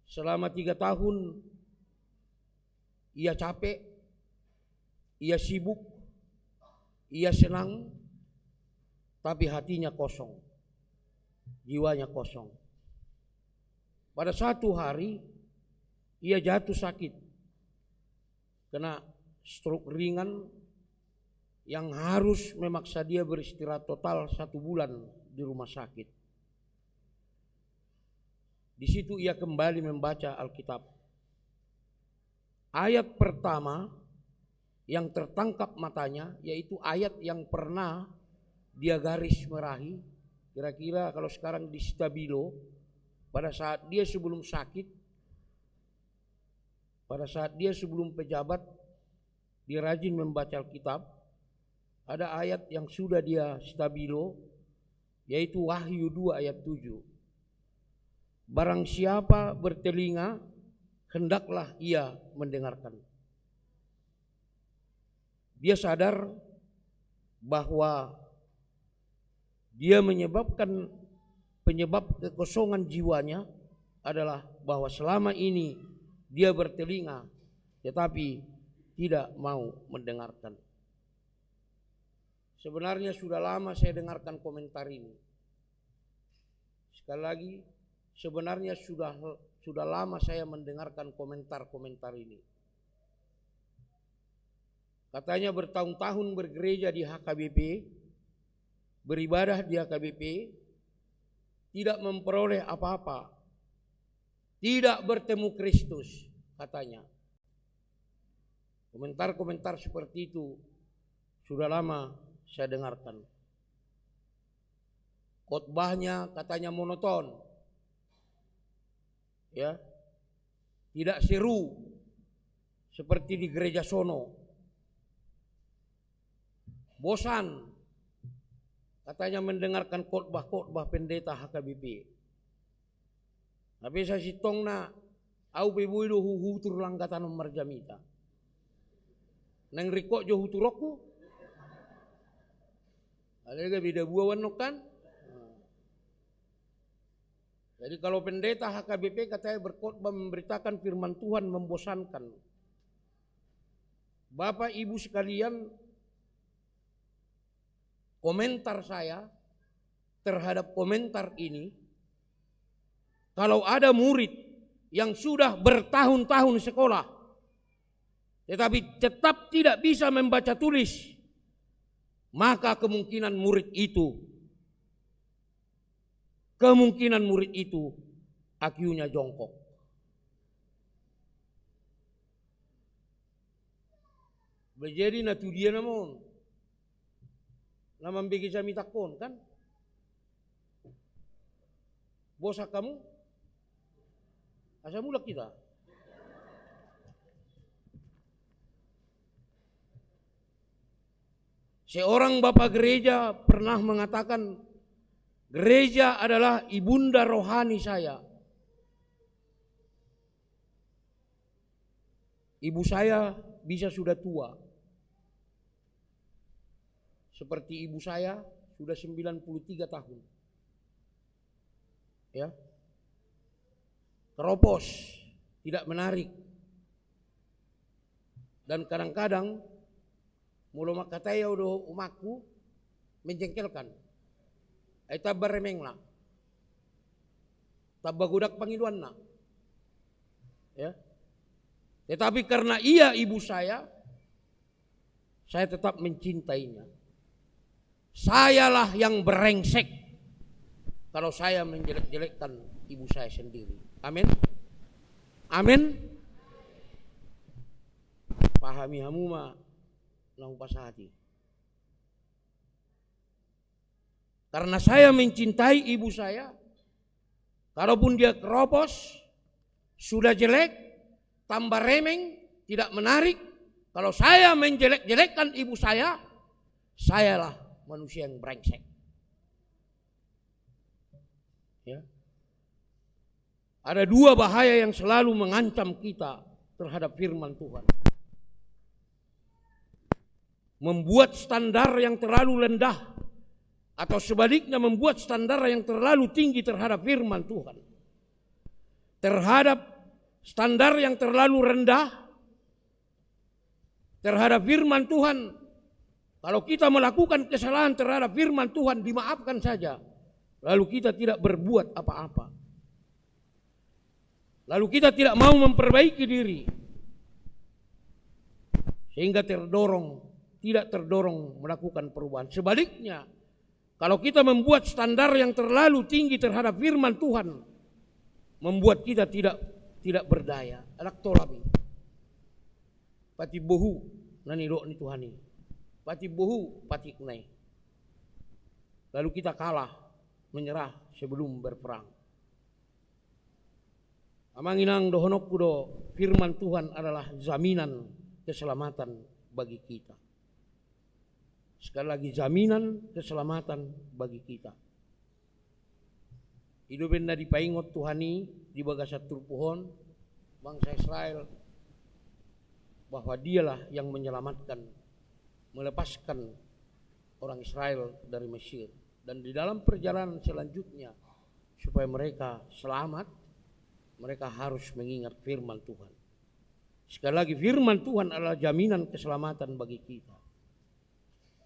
Selama 3 tahun ia capek, ia sibuk, ia senang, tapi hatinya kosong, jiwanya kosong. Pada satu hari ia jatuh sakit, kena stroke ringan yang harus memaksa dia beristirahat total 1 bulan di rumah sakit. Di situ ia kembali membaca Alkitab. Ayat pertama yang tertangkap matanya yaitu ayat yang pernah dia garis merahi. Kira-kira kalau sekarang di stabilo, pada saat dia sebelum sakit, pada saat dia sebelum pejabat, dia rajin membaca Alkitab. Ada ayat yang sudah dia stabilo, yaitu Wahyu 2 ayat 7. Barang siapa bertelinga, hendaklah ia mendengarkan. Dia sadar bahwa dia penyebab kekosongan jiwanya adalah bahwa selama ini dia bertelinga tetapi tidak mau mendengarkan. Sebenarnya sudah lama saya dengarkan komentar ini. Sekali lagi, sebenarnya sudah lama saya mendengarkan komentar-komentar ini. Katanya bertahun-tahun bergereja di HKBP, beribadah di HKBP, tidak memperoleh apa-apa, tidak bertemu Kristus, katanya. Komentar-komentar seperti itu sudah lama saya dengarkan. khotbahnya katanya monoton, ya, tidak seru seperti di gereja sono, bosan katanya mendengarkan khotbah pendeta HKBP. Tapi saya sitong na au bebu do hutur langgatan marjamita. Nang rikok jo huturokku. Ada beda buawan kan? Jadi kalau pendeta HKBP katanya berkhotbah memberitakan firman Tuhan membosankan. Bapak Ibu sekalian, komentar saya terhadap komentar ini, kalau ada murid yang sudah bertahun-tahun sekolah tetapi tetap tidak bisa membaca tulis, maka kemungkinan murid itu IQ-nya jongkok. Jadi natu dia namun namang bagi jami takon kan? Bosa kamu? Asa mulak kita. Seorang bapak gereja pernah mengatakan, gereja adalah ibunda rohani saya. Ibu saya bisa sudah tua. Seperti ibu saya sudah 93 tahun. Ya. Keropos, tidak menarik. Dan kadang-kadang mulu makataya udah umakku menjengkelkan. Ay tabar remeng lah. Tabagudak pangiluan na. Ya. Tetapi karena ia ibu saya tetap mencintainya. Sayalah yang berengsek kalau saya menjelek-jelekkan ibu saya sendiri. Amin. Amin. Pahami hamu ma nang pasahati. Karena saya mencintai ibu saya, kalaupun dia keropos, sudah jelek, tambah remeng, tidak menarik, kalau saya menjelek-jelekkan ibu saya, sayalah manusia yang brengsek. Ya. Ada dua bahaya yang selalu mengancam kita terhadap firman Tuhan. Membuat standar yang terlalu rendah, atau sebaliknya membuat standar yang terlalu tinggi terhadap firman Tuhan. Terhadap standar yang terlalu rendah terhadap firman Tuhan. Kalau kita melakukan kesalahan terhadap firman Tuhan, dimaafkan saja. Lalu kita tidak berbuat apa-apa. Lalu kita tidak mau memperbaiki diri. Sehingga tidak terdorong melakukan perubahan. Sebaliknya, kalau kita membuat standar yang terlalu tinggi terhadap firman Tuhan, membuat kita tidak berdaya. Anak tolabi. Pati bohu naniro ni Tuhani. Pati bohu pati kunai. Lalu kita kalah, menyerah sebelum berperang. Amanginang dohonok kudo, firman Tuhan adalah jaminan keselamatan bagi kita. Sekali lagi, jaminan keselamatan bagi kita. Hidupin na dipaingot Tuhani di bagasat turpuhon bangsa Israel, bahwa dialah yang menyelamatkan, melepaskan orang Israel dari Mesir. Dan di dalam perjalanan selanjutnya, supaya mereka selamat, mereka harus mengingat firman Tuhan. Sekali lagi, firman Tuhan adalah jaminan keselamatan bagi kita.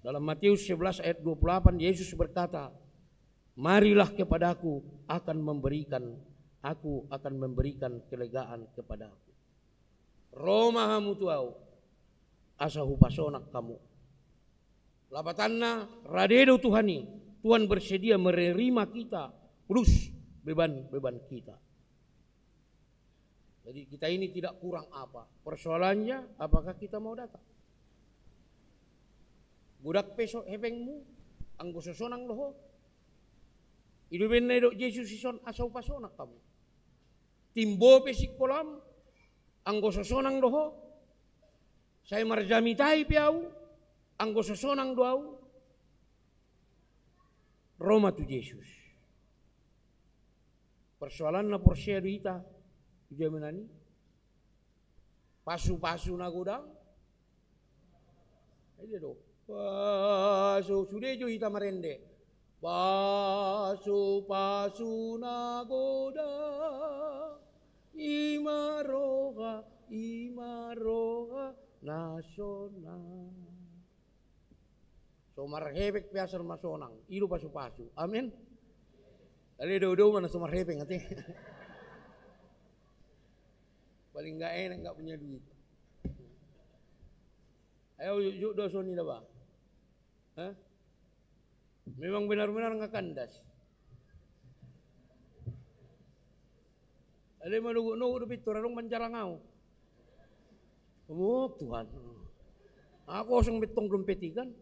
Dalam Matius 11 ayat 28, Yesus berkata, marilah kepadaku, aku akan memberikan kelegaan kepadaku. Roma hamu tuau, asahu pasonak kamu. Labatanna radedo Tuhani, Tuhan bersedia menerima kita plus beban-beban kita. Jadi kita ini tidak kurang apa. Persoalannya, apakah kita mau datang? Budak peso hepengmu, anggo sosonang loho. Idu benne dok Yesus ison asau pasona kamu. Timbo pesik kolam, anggo sosonang doho. Saya marjami tai piau, anggo sosonang doau. Roma tu Yesus. Persoalan na porsia duita, dia menani. Pasu-pasu na godang. Ayo do. Pasu sudah jo hita marende. Pasu-pasu na godang. Imaroha nasional. So marhebek biasa masonang, ilu pasu-pasu. Amin. Ali do mana so marhebek ngati. Paling enggak enak enggak punya duit. Ayo yuk doso ni dah ba. Hah? Memang benar-benar enggak kandas. Ali manugu do pitur arong manjarangau. Oh Tuhan. Aku osong betong dompetikan.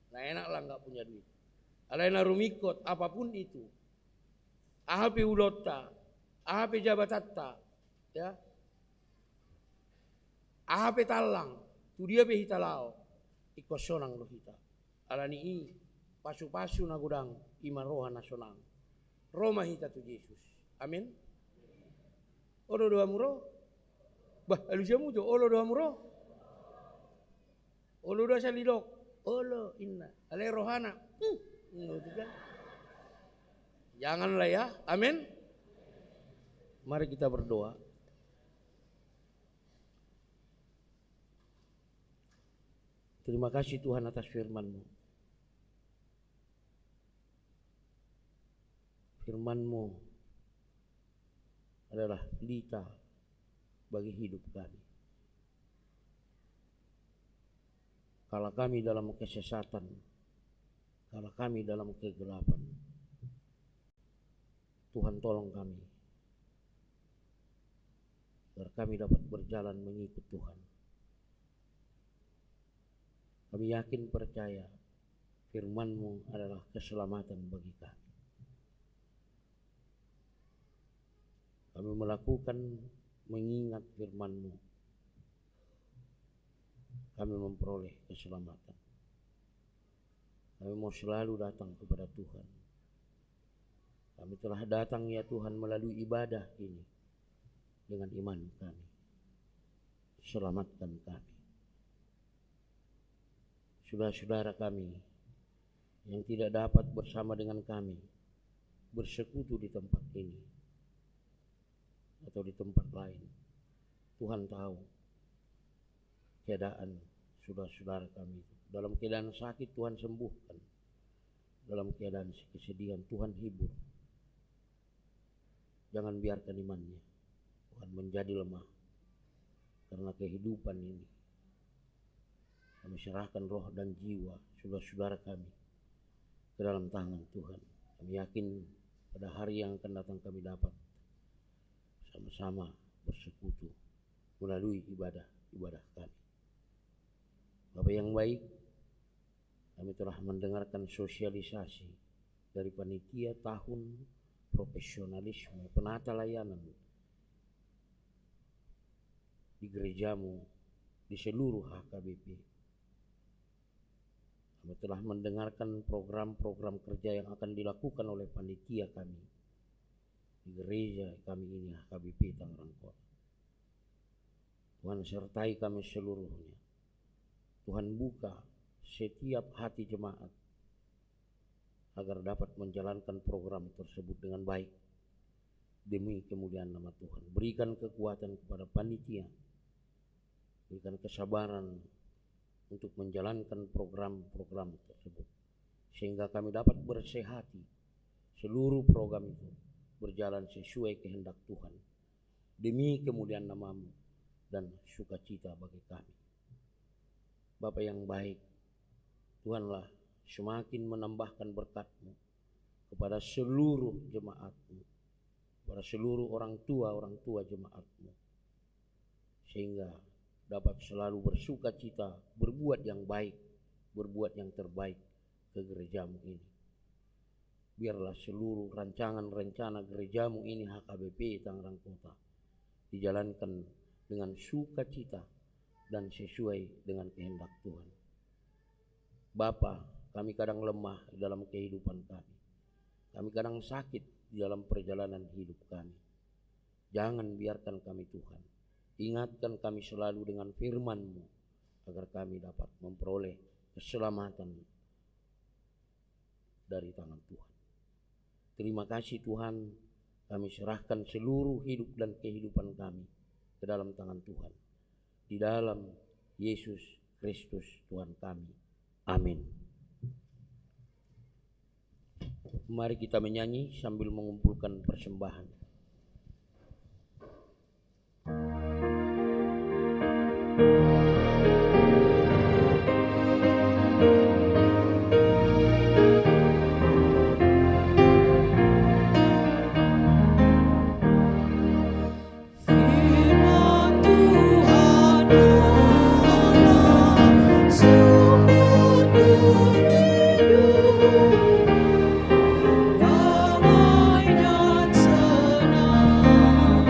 Nah enak lah nggak punya duit. Alaina rumikot apapun itu. Ahapi ulota, ahapi jabatatta, ya. Ahapi talang, tu dia be hitalao, ikosonang lo hita. Alani i pasu-pasu na gudang imaroha nasional. Roma hita tu Yesus. Amin. Olo doa muro. Bah, alusiamu jo olo doa muro. Olo doa salidok. Olo inna ale rohana. Janganlah ya. Amin. Mari kita berdoa. Terima kasih Tuhan atas firman-Mu. Firman-Mu adalah pelita bagi hidup kami. Kalau kami dalam kesesatan, kalau kami dalam kegelapan, Tuhan tolong kami, agar kami dapat berjalan mengikut Tuhan. Kami yakin percaya firman-Mu adalah keselamatan bagi kami. Kami melakukan mengingat firman-Mu. Kami memperoleh keselamatan. Kami mau selalu datang kepada Tuhan. Kami telah datang ya Tuhan melalui ibadah ini dengan iman kami. Selamatkan kami. Saudara-saudara kami yang tidak dapat bersama dengan kami bersekutu di tempat ini atau di tempat lain. Tuhan tahu keadaan saudara-saudara kami. Dalam keadaan sakit Tuhan sembuhkan. Dalam keadaan kesedihan Tuhan hibur. Jangan biarkan imannya Tuhan menjadi lemah karena kehidupan ini. Kami serahkan roh dan jiwa saudara-saudara kami ke dalam tangan Tuhan. Kami yakin pada hari yang akan datang kami dapat sama-sama bersekutu melalui ibadah kami. Bapak yang baik, kami telah mendengarkan sosialisasi dari panitia tahun profesionalisme penata layanan di gerejamu di seluruh HKBP. Kami telah mendengarkan program-program kerja yang akan dilakukan oleh panitia kami di gereja kami ini HKBP Tangerang Kota. Tuhan sertai kami seluruhnya. Tuhan buka setiap hati jemaat agar dapat menjalankan program tersebut dengan baik demi kemuliaan nama Tuhan. Berikan kekuatan kepada panitia, berikan kesabaran untuk menjalankan program-program tersebut sehingga kami dapat bersehati seluruh program itu berjalan sesuai kehendak Tuhan demi kemuliaan nama-Mu dan sukacita bagi kami. Bapa yang baik, Tuhanlah semakin menambahkan berkat-Mu kepada seluruh jemaat-Mu, kepada seluruh orang tua jemaat-Mu, sehingga dapat selalu bersukacita, berbuat yang baik, berbuat yang terbaik ke gereja-Mu ini. biarlah seluruh rancangan rencana gerejamu ini HKBP Tangerang Kota dijalankan dengan sukacita dan sesuai dengan kehendak Tuhan. Bapa, kami kadang lemah dalam kehidupan kami. Kami kadang sakit di dalam perjalanan hidup kami. Jangan biarkan kami Tuhan. Ingatkan kami selalu dengan firman-Mu agar kami dapat memperoleh keselamatan dari tangan Tuhan. Terima kasih Tuhan, kami serahkan seluruh hidup dan kehidupan kami ke dalam tangan Tuhan. Di dalam Yesus Kristus Tuhan kami. Amin. Mari kita menyanyi sambil mengumpulkan persembahan. Damai dan senang,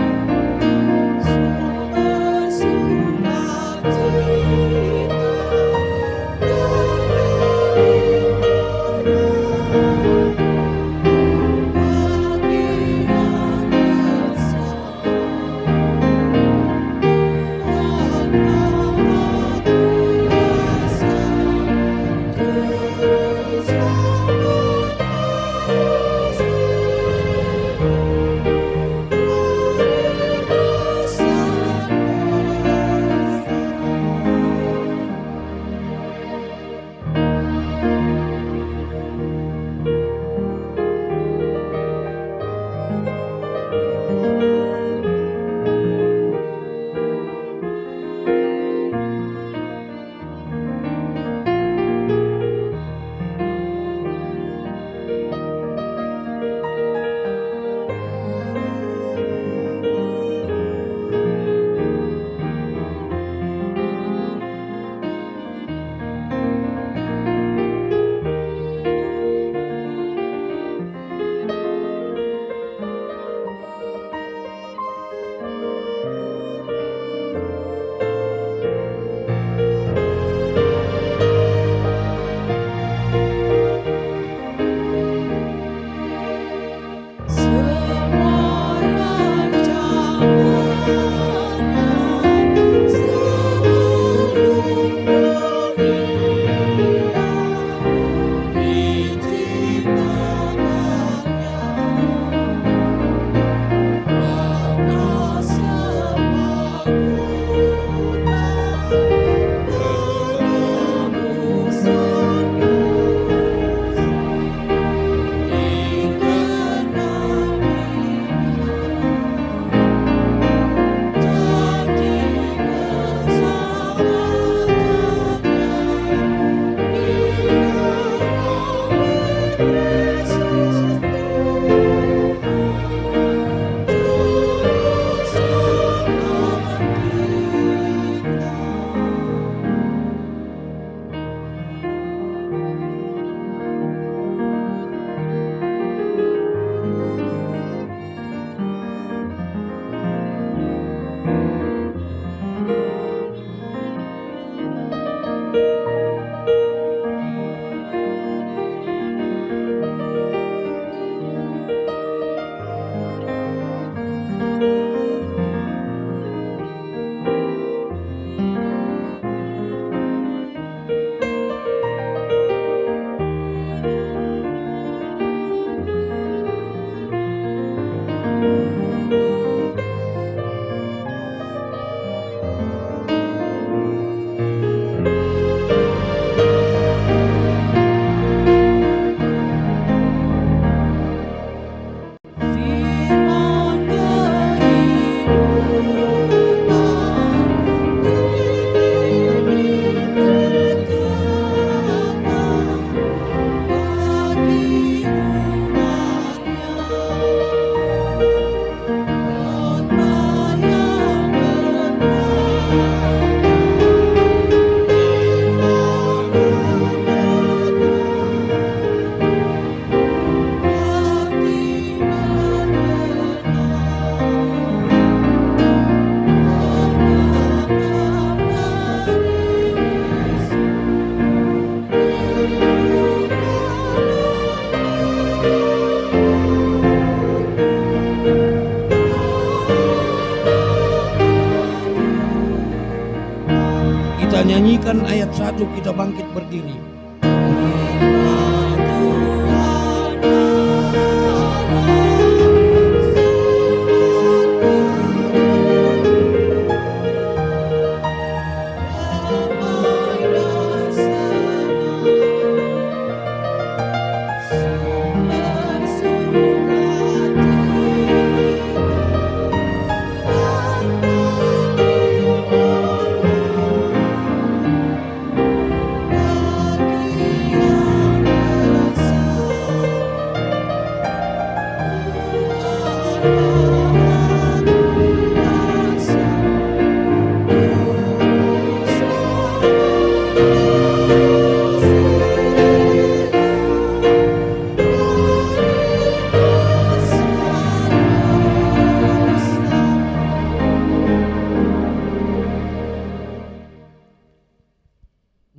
Kita nyanyikan ayat 1, kita bangkit berdiri.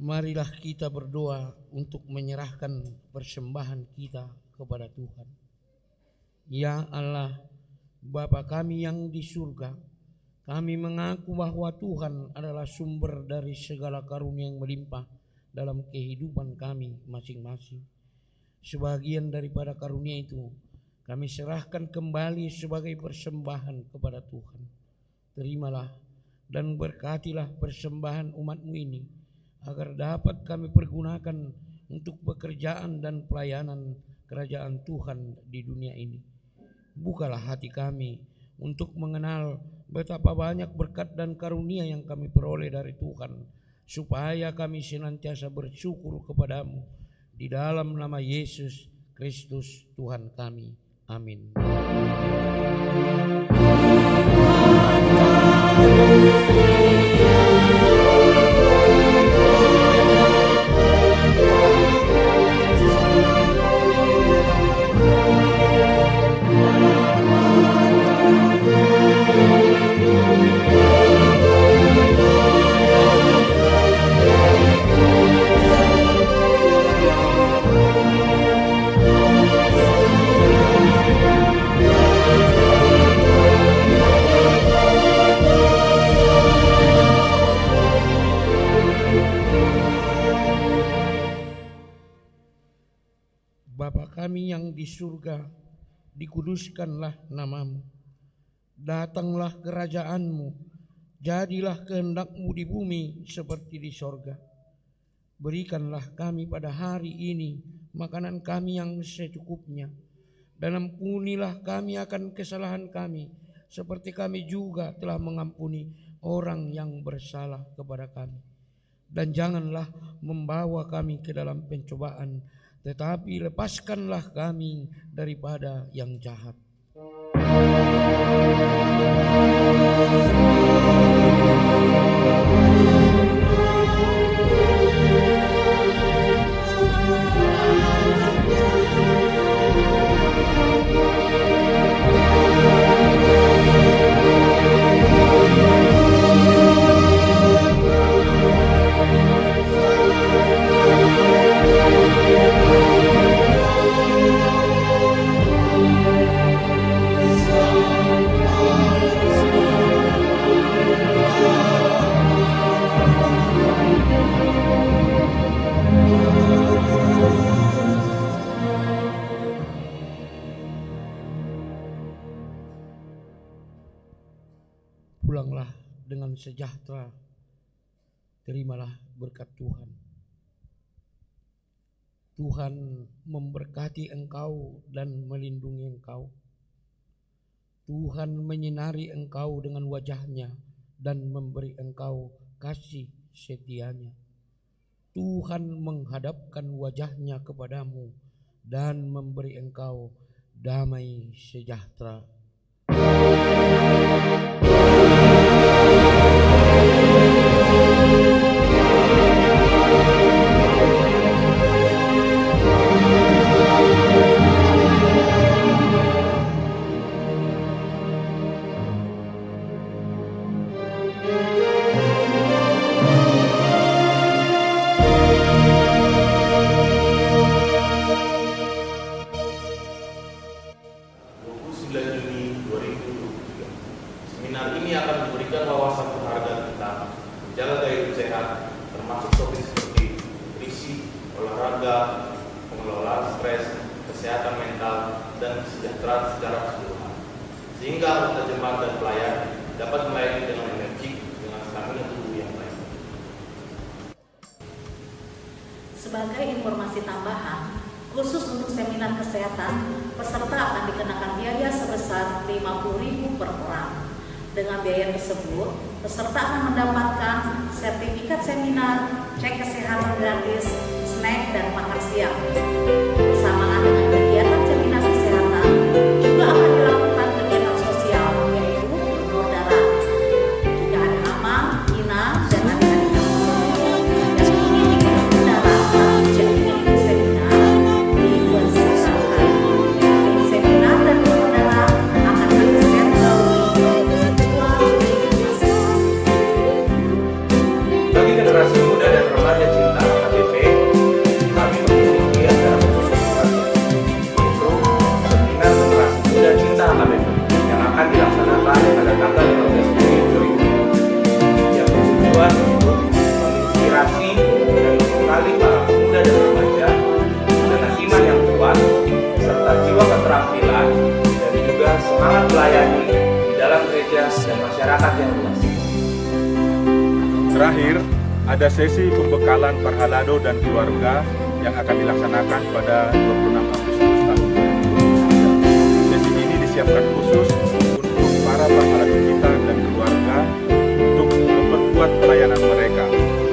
Marilah kita berdoa untuk menyerahkan persembahan kita kepada Tuhan. Ya Allah, Bapa kami yang di surga, kami mengaku bahwa Tuhan adalah sumber dari segala karunia yang melimpah dalam kehidupan kami masing-masing. Sebagian daripada karunia itu kami serahkan kembali sebagai persembahan kepada Tuhan. Terimalah dan berkatilah persembahan umat-Mu ini, agar dapat kami pergunakan untuk pekerjaan dan pelayanan kerajaan Tuhan di dunia ini. Bukalah hati kami untuk mengenal betapa banyak berkat dan karunia yang kami peroleh dari Tuhan, supaya kami senantiasa bersyukur kepadamu. Di dalam nama Yesus Kristus Tuhan kami. Amin. Bapa kami yang di surga, dikuduskanlah nama-Mu. Datanglah kerajaan-Mu, jadilah kehendak-Mu di bumi seperti di sorga. Berikanlah kami pada hari ini makanan kami yang secukupnya, dan ampunilah kami akan kesalahan kami, seperti kami juga telah mengampuni orang yang bersalah kepada kami. Dan janganlah membawa kami ke dalam pencobaan, tetapi lepaskanlah kami daripada yang jahat. Pulanglah dengan sejahtera, terimalah berkat Tuhan. Tuhan memberkati engkau dan melindungi engkau. Tuhan menyinari engkau dengan wajah-Nya dan memberi engkau kasih setia-Nya. Tuhan menghadapkan wajah-Nya kepadamu dan memberi engkau damai sejahtera. Juni 2023, seminar juga pengelolaan stres, kesehatan mental, dan kesejahteraan secara keseluruhan. Sehingga anggota jemaat dan pelayan dapat melayani dengan energi dengan stamina tubuh yang baik. Sebagai informasi tambahan, khusus untuk seminar kesehatan, peserta akan dikenakan biaya sebesar Rp50.000 per orang. Dengan biaya tersebut, peserta akan mendapatkan sertifikat seminar, cek kesehatan gratis, snack, dan makan siang. Bersamaan dengan kegiatan seminar kesehatan, juga akan dilakukan kegiatan sosial, yaitu donor darah. Jika ada amang, inang, dan adik-adik kamu yang ingin dikirim darah atau jadi ikut seminar, dipersilakan. Seminar dan donor darah akan di-share melalui virtual masing-masing. Bagi generasi muda dan remaja cinta HKBP, kami memiliki acara khusus untuk kalian, yaitu seminar generasi muda cinta HKBP yang akan dilaksanakan pada tanggal 15 Juni 2020, yang bertujuan untuk menginspirasi dan membekali para pemuda dan remaja dengan iman yang kuat, serta jiwa keterampilan dan juga semangat melayani di dalam gereja dan masyarakat yang luas. Terakhir, ada sesi pembekalan Parhalado dan keluarga yang akan dilaksanakan pada 26 Agustus tahun 2023. Sesi ini disiapkan khusus untuk para Parhalado kita dan keluarga untuk memperkuat pelayanan mereka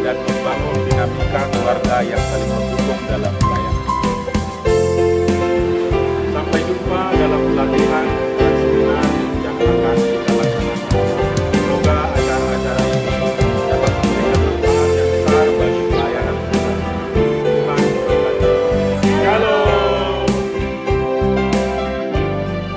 dan membangun dinamika keluarga yang saling mendukung dalam